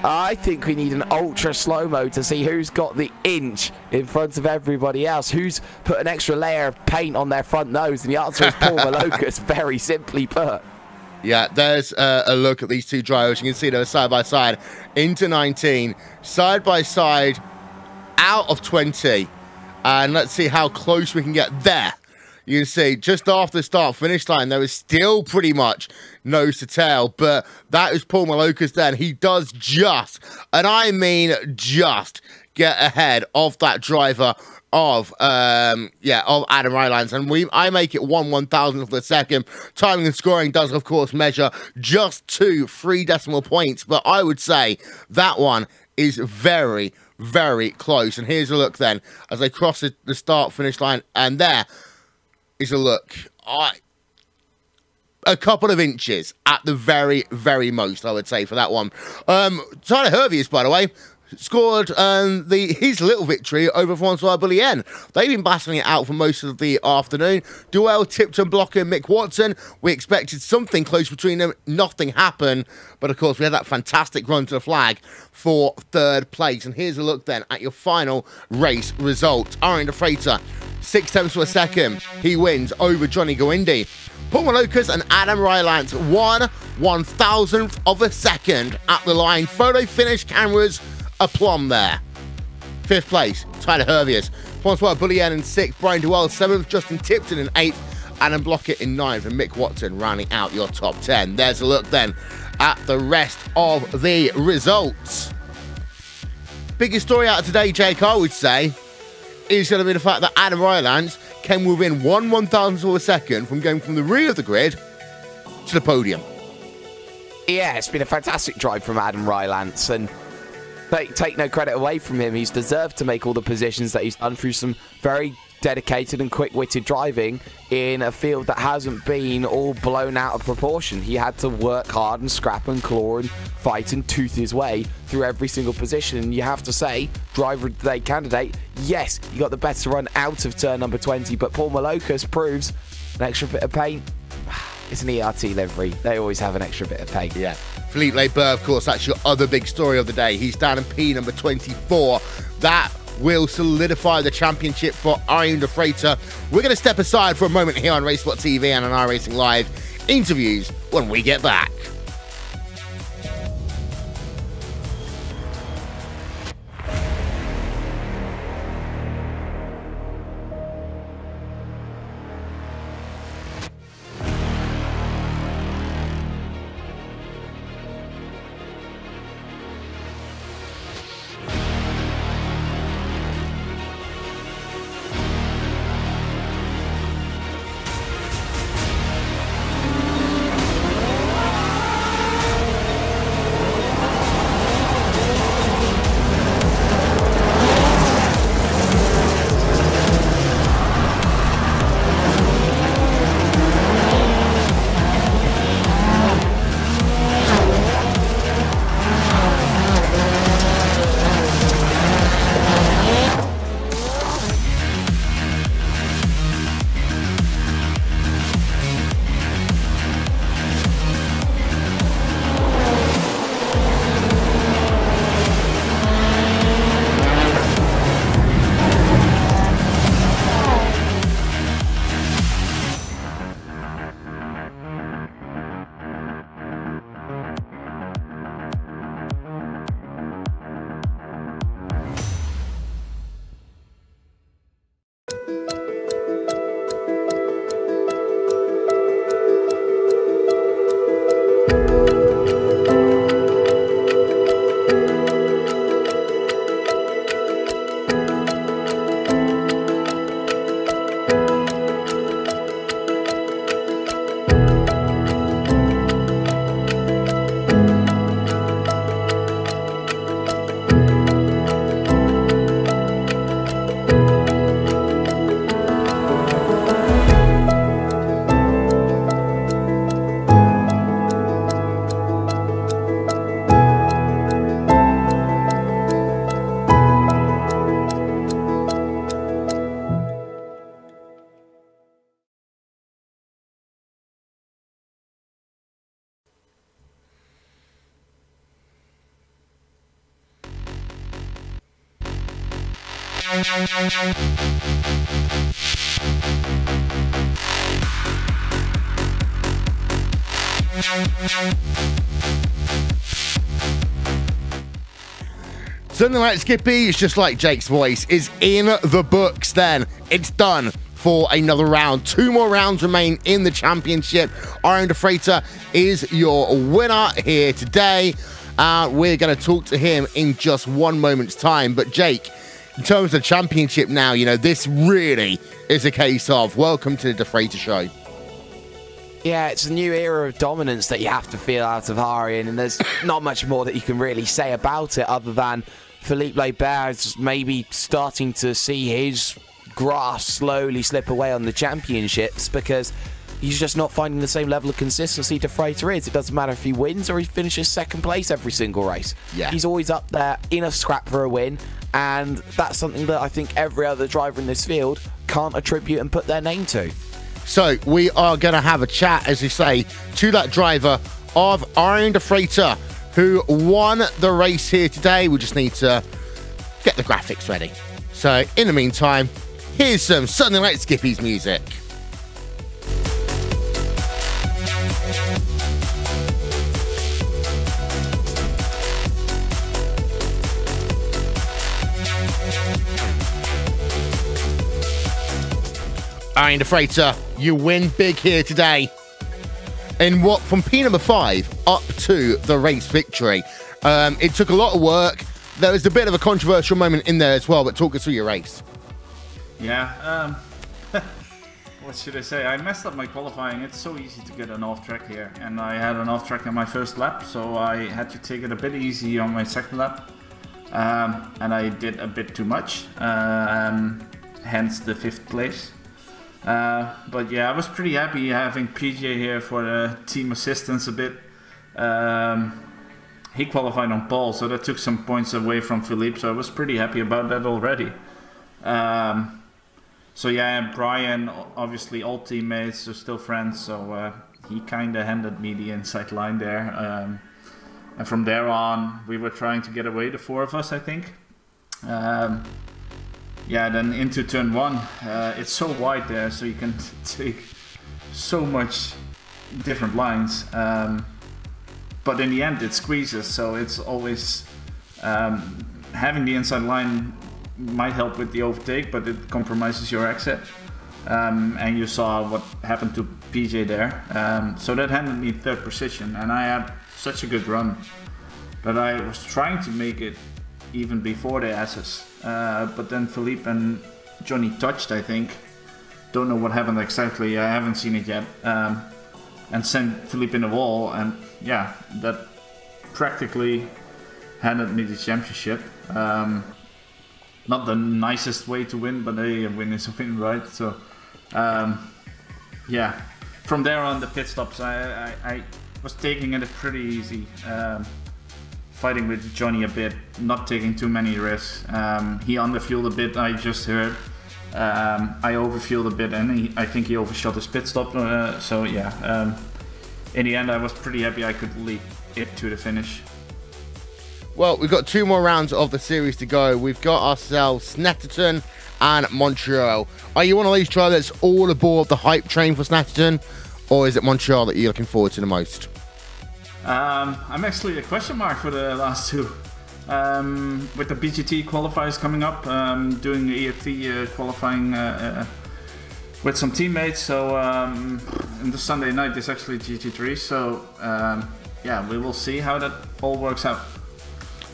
I think we need an ultra slow-mo to see who's got the inch in front of everybody else, who's put an extra layer of paint on their front nose, and the answer is Paul Malokas, very simply put. Yeah, there's a look at these two drivers. You can see they're side by side into 19, side by side out of 20. And let's see how close we can get there. You can see just after the start finish line, there was still pretty much nose to tail, but that is Paul Malokas then. He does just, and I mean just, get ahead of that driver of Adam Rylance, and I make it 1/1000th of a second. Timing and scoring does of course measure just 3 decimal points, but I would say that one is very, very close. And here's a look then as they cross the start finish line, and there is a look. A couple of inches at the very, very most, I would say, for that one. Tyler Hervius, by the way, scored his little victory over Francois Boulien. They've been battling it out for most of the afternoon. Dewell, Tipton, Blocker, and Mick Watson. We expected something close between them. Nothing happened. But, of course, we had that fantastic run to the flag for 3rd place. And here's a look, then, at your final race result. Arian de Freitas, 0.6 of a second. He wins over Johnny Gowindi. Paul Malokas and Adam Rylance, 1/1000th of a second at the line. Photo finish cameras aplomb there. 5th place, Tyler Hervius. Francois Boulien in 6th. Brian Dewell, 7th. Justin Tipton in 8th. Adam Blocker in 9th. And Mick Watson rounding out your top 10. There's a look then at the rest of the results. Biggest story out of today, Jake, I would say, is going to be the fact that Adam Rylance came within 1/1000th of a second from going from the rear of the grid to the podium. Yeah, it's been a fantastic drive from Adam Rylance, and take no credit away from him. He's deserved to make all the positions that he's done through some very dedicated and quick-witted driving in a field that hasn't been all blown out of proportion. He had to work hard and scrap and claw and fight and tooth his way through every single position. And you have to say, driver of the day candidate, yes, he got the better run out of turn number 20, but Paul Malokas proves an extra bit of paint. It's an ERT livery. They always have an extra bit of paint. Yeah. Philippe Leber, of course, that's your other big story of the day. He's down in P number 24. That will solidify the championship for Arian de Freitas. We're going to step aside for a moment here on RaceBot TV and on iRacing Live. Interviews when we get back. Something like Skippy, it's just like Jake's voice, is in the books then. It's done for another round. 2 more rounds remain in the championship. Iron the Freighter is your winner here today. We're going to talk to him in just one moment's time. But Jake, in terms of championship now, you know, this really is a case of welcome to the Freighter show. Yeah, it's a new era of dominance that you have to feel out of Arian, and there's not much more that you can really say about it other than Philippe Laibert is maybe starting to see his grasp slowly slip away on the championships because he's just not finding the same level of consistency De Freighter is. It doesn't matter if he wins or he finishes second place every single race. Yeah. He's always up there in a scrap for a win, and that's something that I think every other driver in this field can't attribute and put their name to. So we are going to have a chat, as you say, to that driver of Iron the Freighter who won the race here today. We just need to get the graphics ready. So in the meantime, here's some Something Like Skippy's music. Iron the Freighter, you win big here today. In what, from P number 5 up to the race victory. It took a lot of work. There was a bit of a controversial moment in there as well, but talk us through your race. Yeah, what should I say? I messed up my qualifying. It's so easy to get an off track here, and I had an off track on my first lap, so I had to take it a bit easy on my second lap, and I did a bit too much, hence the 5th place. But yeah, I was pretty happy having PJ here for the team assistance a bit. He qualified on pole, so that took some points away from Philippe, so I was pretty happy about that already. So yeah, Brian, obviously all teammates, so still friends, so he kind of handed me the inside line there. And from there on, we were trying to get away, the 4 of us, I think. Yeah, then into turn 1, it's so wide there, so you can take so much different lines. But in the end, it squeezes, so it's always having the inside line might help with the overtake, but it compromises your exit. And you saw what happened to PJ there. So that handed me 3rd position, and I had such a good run. But I was trying to make it even before the S's. But then Philippe and Johnny touched, I think. Don't know what happened exactly, I haven't seen it yet. And sent Philippe in the wall, and yeah, that practically handed me the championship. Not the nicest way to win, but a win is a win, right? So, yeah. From there on, the pit stops, I was taking it pretty easy. Fighting with Johnny a bit, not taking too many risks. He underfueled a bit, I just heard. I overfueled a bit, and I think he overshot his pit stop. So yeah, in the end, I was pretty happy I could lead it to the finish. Well, we've got 2 more rounds of the series to go. We've got ourselves Snetterton and Montreal. Are you one of these drivers that's all aboard the hype train for Snetterton, or is it Montreal that you're looking forward to the most? I'm actually a question mark for the last 2. With the BGT qualifiers coming up, doing the EFT qualifying with some teammates. So in the Sunday night is actually GT3. So yeah, we will see how that all works out.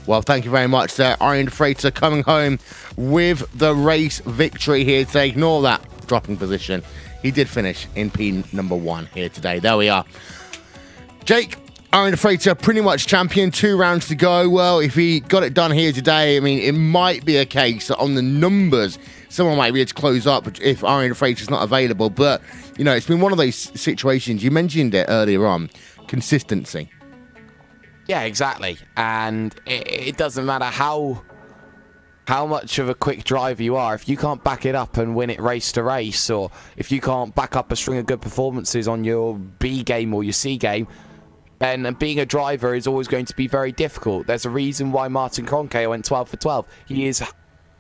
Well, thank you very much there. Iron Freighter coming home with the race victory here today. Ignore that dropping position. He did finish in P number 1 here today. There we are. Jake, Iron Freighter pretty much champion, 2 rounds to go. Well, if he got it done here today, I mean, it might be a case that on the numbers, someone might be able to close up if Iron Freighter's not available. But, you know, it's been one of those situations. You mentioned it earlier on, consistency. Yeah, exactly. And it doesn't matter how much of a quick driver you are, if you can't back it up and win it race to race, or if you can't back up a string of good performances on your B game or your C game, then being a driver is always going to be very difficult. There's a reason why Martin Kroenke went 12 for 12. He is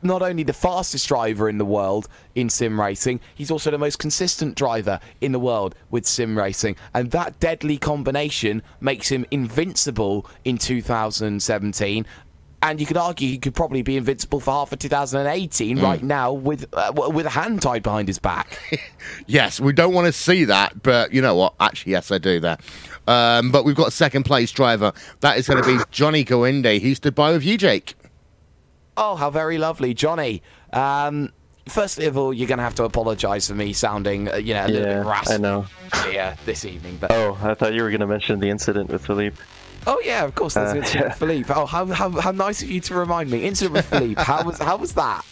not only the fastest driver in the world in sim racing, he's also the most consistent driver in the world with sim racing. And that deadly combination makes him invincible in 2017. And you could argue he could probably be invincible for half of 2018 right now with a hand tied behind his back. Yes, we don't want to see that, but you know what? Actually, yes, I do that. But we've got a second place driver. That is going to be Johnny Goinde. He stood by with you, Jake. Oh, how very lovely, Johnny. Firstly of all, you're going to have to apologise for me sounding, a little bit raspy. I know. Yeah, this evening. But oh, I thought you were going to mention the incident with Philippe. oh yeah, of course. There's an incident with Philippe. Oh, how nice of you to remind me. Incident with Philippe. How was that?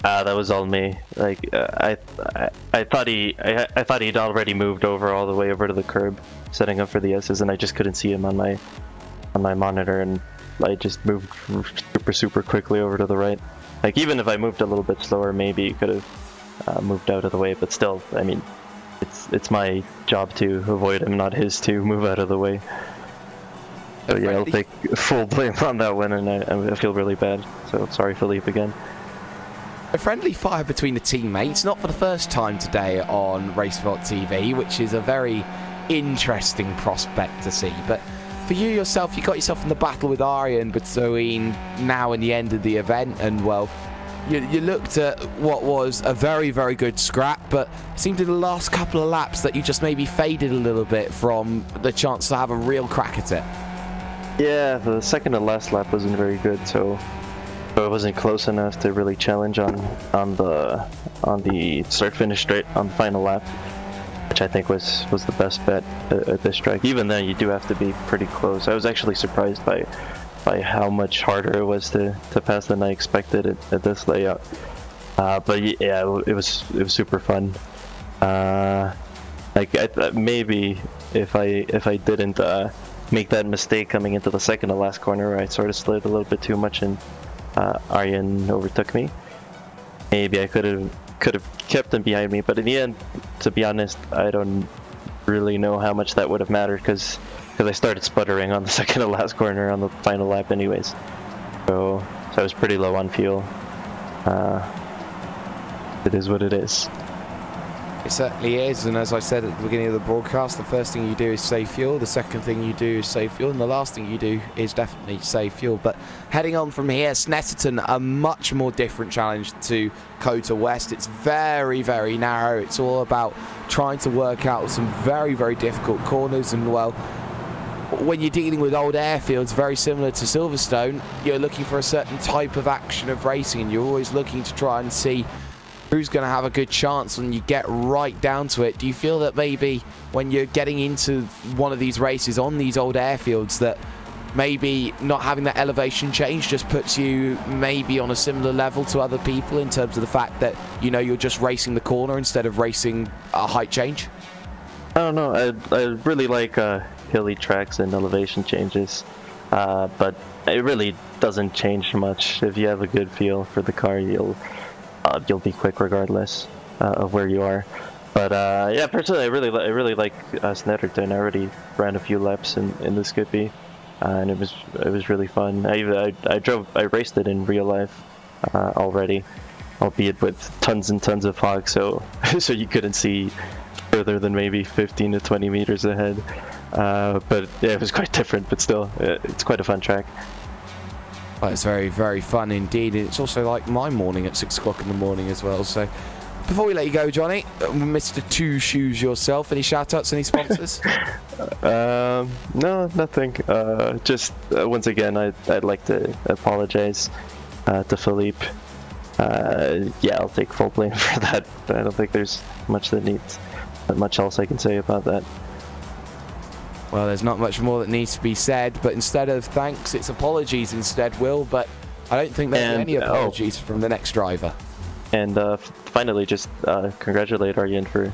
That was all me. Like I thought he'd already moved all the way over to the curb, setting up for the S's, and I just couldn't see him on my monitor, and I just moved super quickly over to the right. Like, even if I moved a little bit slower, maybe he could have moved out of the way, but still, I mean, it's my job to avoid him, not his to move out of the way. So yeah, I'll take full blame on that one, and I feel really bad. So sorry, Philippe, again. A friendly fire between the teammates, not for the first time today on Racebot TV, which is a very interesting prospect to see. But for you yourself, you got yourself in the battle with Arjen between now and the end of the event, and well, you looked at what was a very, very good scrap, but it seemed in the last couple of laps that you just maybe faded a little bit from the chance to have a real crack at it. Yeah, the second to last lap wasn't very good, so it wasn't close enough to really challenge on the start-finish straight on the final lap, which I think was the best bet at this track. Even then, you do have to be pretty close. I was actually surprised by how much harder it was to pass than I expected at this layout. But yeah, it was super fun. Maybe if I didn't make that mistake coming into the second to last corner where I sort of slid a little bit too much and Arjen overtook me, maybe I could have kept him behind me. But in the end, to be honest, I don't really know how much that would have mattered because I started sputtering on the second to last corner on the final lap anyways. So I was pretty low on fuel. It is what it is. It certainly is, and as I said at the beginning of the broadcast, the first thing you do is save fuel, the second thing you do is save fuel, and the last thing you do is definitely save fuel. But heading on from here, Snetterton, a much more different challenge to Kota West. It's very, very narrow. It's all about trying to work out some very, very difficult corners, and well, when you're dealing with old airfields very similar to Silverstone, you're looking for a certain type of action of racing, and you're always looking to try and see who's going to have a good chance when you get right down to it. Do you feel that maybe when you're getting into one of these races on these old airfields that maybe not having that elevation change just puts you maybe on a similar level to other people in terms of the fact that, you know, you're just racing the corner instead of racing a height change? I don't know. I really like hilly tracks and elevation changes, but it really doesn't change much. If you have a good feel for the car, you'll be quick regardless of where you are. But yeah, personally, I really like Snetterton. I already ran a few laps in the Skippy, and it was really fun. I raced it in real life already, albeit with tons and tons of fog, so you couldn't see further than maybe 15 to 20 meters ahead. But yeah, it was quite different. But still, it's quite a fun track. Well, it's very, very fun indeed. It's also like my morning at 6 o'clock in the morning as well. So before we let you go, Johnny, Mr. Two Shoes yourself, any shout outs, any sponsors? No, nothing. Just once again, I'd like to apologize to Philippe. Yeah, I'll take full blame for that. I don't think there's much else I can say about that. Well, there's not much more that needs to be said, but instead of thanks, it's apologies instead, Will. But I don't think there'll be any apologies from the next driver. And finally, just congratulate Arjen for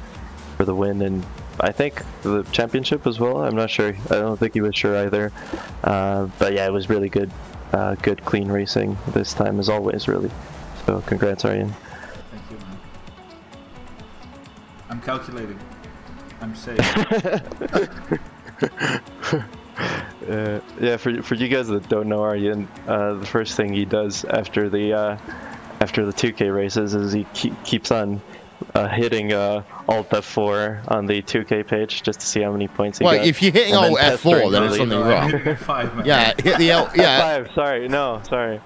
the win, and I think the championship as well. I'm not sure. I don't think he was sure either. But yeah, it was really good, good clean racing this time as always, really. So congrats, Arjen. Thank you, man. I'm calculating. I'm safe. Yeah, for you guys that don't know Arjen, the first thing he does after after the 2K races is he keeps on hitting Alt F4 on the 2K page just to see how many points he well, gets. if you're hitting Alt F4, then there's something wrong. F5, man. Yeah, hit the L. Yeah. F5, sorry, no, sorry.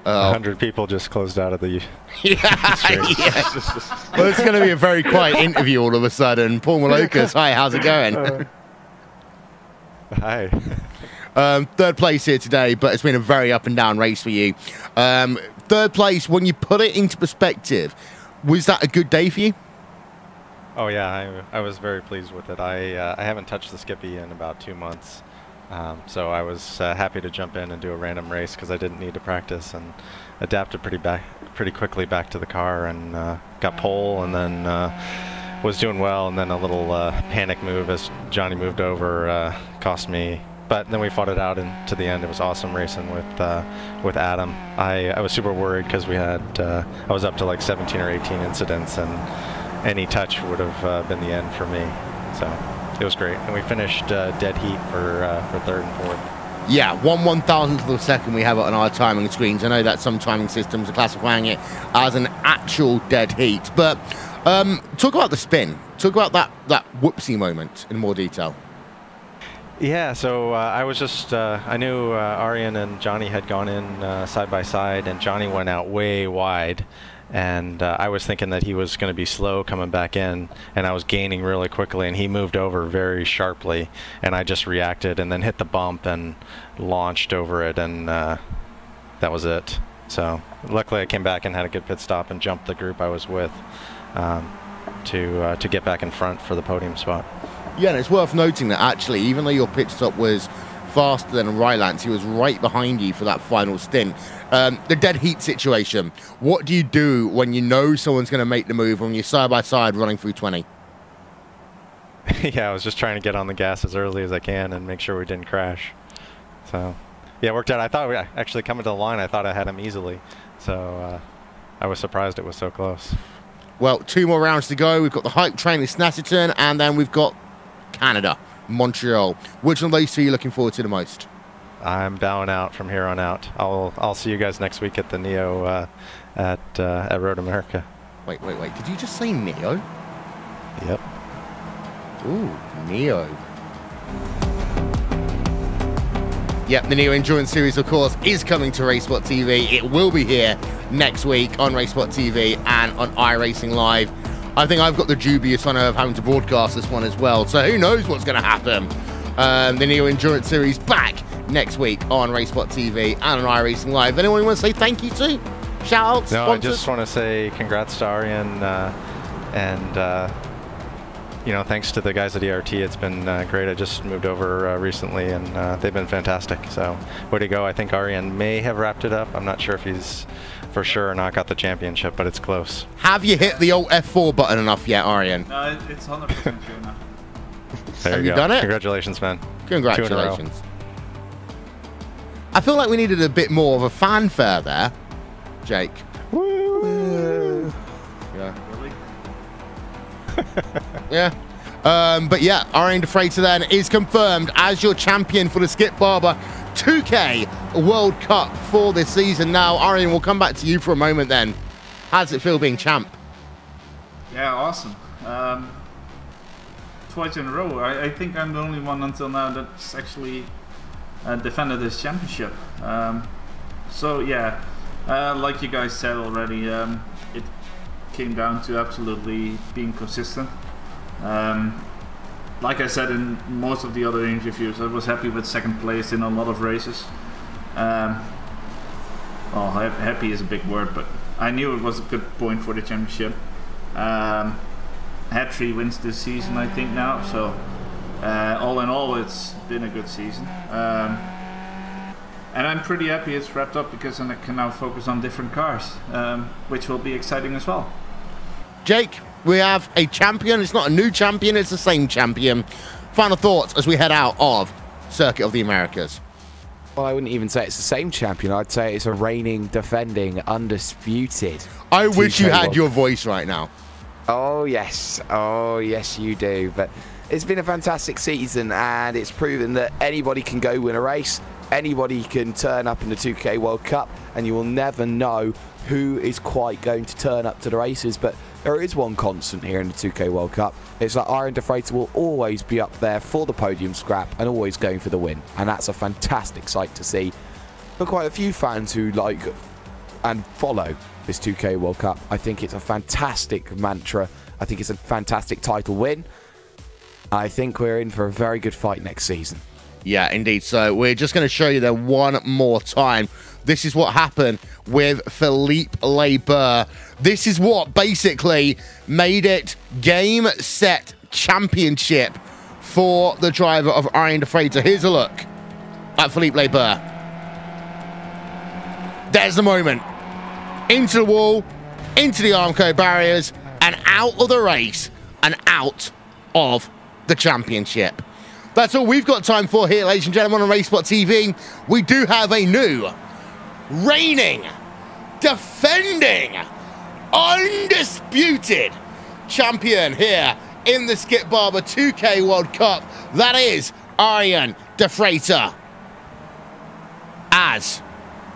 100 people just closed out of the. Yeah. Well, it's going to be a very quiet interview all of a sudden. Paul Malokas, hi, how's it going? Hi. Third place here today, but it's been a very up and down race for you. Third place, when you put it into perspective, was that a good day for you? Oh yeah, I was very pleased with it. I haven't touched the Skippy in about 2 months, so I was happy to jump in and do a random race because I didn't need to practice, and adapted pretty quickly back to the car, and got pole, and then was doing well, and then a little panic move as Johnny moved over cost me. But then we fought it out, and to the end, it was awesome racing with Adam. I was super worried because we had I was up to like 17 or 18 incidents, and any touch would have been the end for me. So it was great, and we finished dead heat for third and fourth. Yeah, 1/1000th of a second we have it on our timing screens. I know that some timing systems are classifying it as an actual dead heat, but talk about the spin. Talk about that whoopsie moment in more detail. Yeah, so I was just, I knew Arjen and Johnny had gone in side by side, and Johnny went out way wide, and I was thinking that he was going to be slow coming back in, and I was gaining really quickly, and he moved over very sharply, and I just reacted and then hit the bump and launched over it, and that was it. So luckily I came back and had a good pit stop and jumped the group I was with to get back in front for the podium spot. Yeah, and it's worth noting that actually, even though your pit stop was faster than Rylance, he was right behind you for that final stint. The dead heat situation, what do you do when you know someone's going to make the move when you're side by side running through 20? Yeah, I was just trying to get on the gas as early as I can and make sure we didn't crash. So, yeah, it worked out. I thought we actually coming to the line, I thought I had him easily. So I was surprised it was so close. Well, 2 more rounds to go. We've got the hype train in Snatterton, and then we've got Canada, Montreal. Which one of those two are you looking forward to the most? I'm bowing out from here on out. I'll see you guys next week at the Neo at Road America. Wait. Did you just say Neo? Yep. Ooh, Neo. Yep, the Neo Endurance Series, of course, is coming to RaceSpot TV. It will be here next week on RaceSpot TV and on iRacing Live. I think I've got the dubious honor of having to broadcast this one as well, so who knows what's going to happen. The Neo Endurance Series back next week on RaceSpot TV and on iRacing Live. Anyone want to say thank you to? Shout outs? No, sponsors? I just want to say congrats to Arjen and you know, thanks to the guys at ERT. It's been great. I just moved over recently, and they've been fantastic. So way to go. I think Arjen may have wrapped it up. I'm not sure if he's for sure or not got the championship, but it's close. Have you hit the old F4 button enough yet, Arjen? No, it's 100% true now. There Have you you go. done it? Congratulations, man. Congratulations. I feel like we needed a bit more of a fanfare there, Jake. Woo! Yeah. Really? Yeah. But yeah, Arjen de Freitas then is confirmed as your champion for the Skip Barber 2K World Cup for this season. Now, Arjen, we'll come back to you for a moment then. How does it feel being champ? Yeah, awesome. Twice in a row. I think I'm the only one until now that's actually defended this championship. So yeah, like you guys said already, it came down to absolutely being consistent. Like I said in most of the other interviews, I was happy with second place in a lot of races. Well, happy is a big word, but I knew it was a good point for the championship. Had 3 wins this season, I think now, so all in all it's been a good season. And I'm pretty happy it's wrapped up because I can now focus on different cars, which will be exciting as well. Jake, we have a champion. It's not a new champion, it's the same champion. Final thoughts as we head out of Circuit of the Americas. Well, I wouldn't even say it's the same champion. I'd say it's a reigning, defending, undisputed. I wish you had World. your voice right now. Oh yes you do. But it's been a fantastic season, and it's proven that anybody can go win a race. Anybody can turn up in the 2K World Cup, and you will never know who is quite going to turn up to the races. But there is one constant here in the 2K World Cup. It's like Iron Defrater will always be up there for the podium scrap and always going for the win. And that's a fantastic sight to see for quite a few fans who like and follow this 2K World Cup. I think it's a fantastic mantra. I think it's a fantastic title win. I think we're in for a very good fight next season. Yeah, indeed. So we're just going to show you them one more time. This is what happened with Philippe Barber. This is what basically made it game, set, championship for the driver of Iron Defrater. Here's a look at Philippe Barber. There's the moment. Into the wall, into the Armco barriers, and out of the race, and out of the championship. That's all we've got time for here, ladies and gentlemen, on RaceSpot TV. We do have a new, reigning, defending, undisputed champion here in the Skip Barber 2K World Cup. That is Iron Defrater. As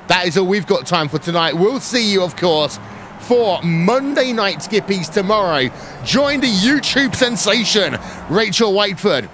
that is all we've got time for tonight. We'll see you, of course, for Monday Night Skippies tomorrow. Join the YouTube sensation, Rachel Whiteford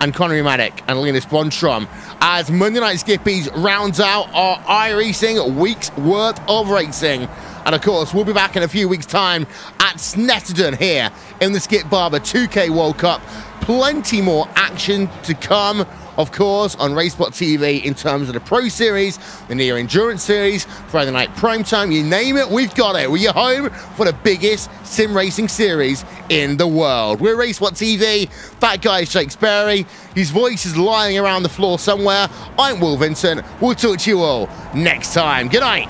and Connery Maddock and Linus Bronstrom as Monday Night Skippies rounds out our iRacing week's worth of racing. And of course, we'll be back in a few weeks' time at Snetterton here in the Skip Barber 2K World Cup. Plenty more action to come, of course, on RaceSpot TV in terms of the Pro Series, the Near Endurance Series, Friday Night Primetime, you name it, we've got it. We're your home for the biggest sim racing series in the world. We're RaceSpot TV. That guy is Jake Sperry. His voice is lying around the floor somewhere. I'm Will Vincent. We'll talk to you all next time. Good night.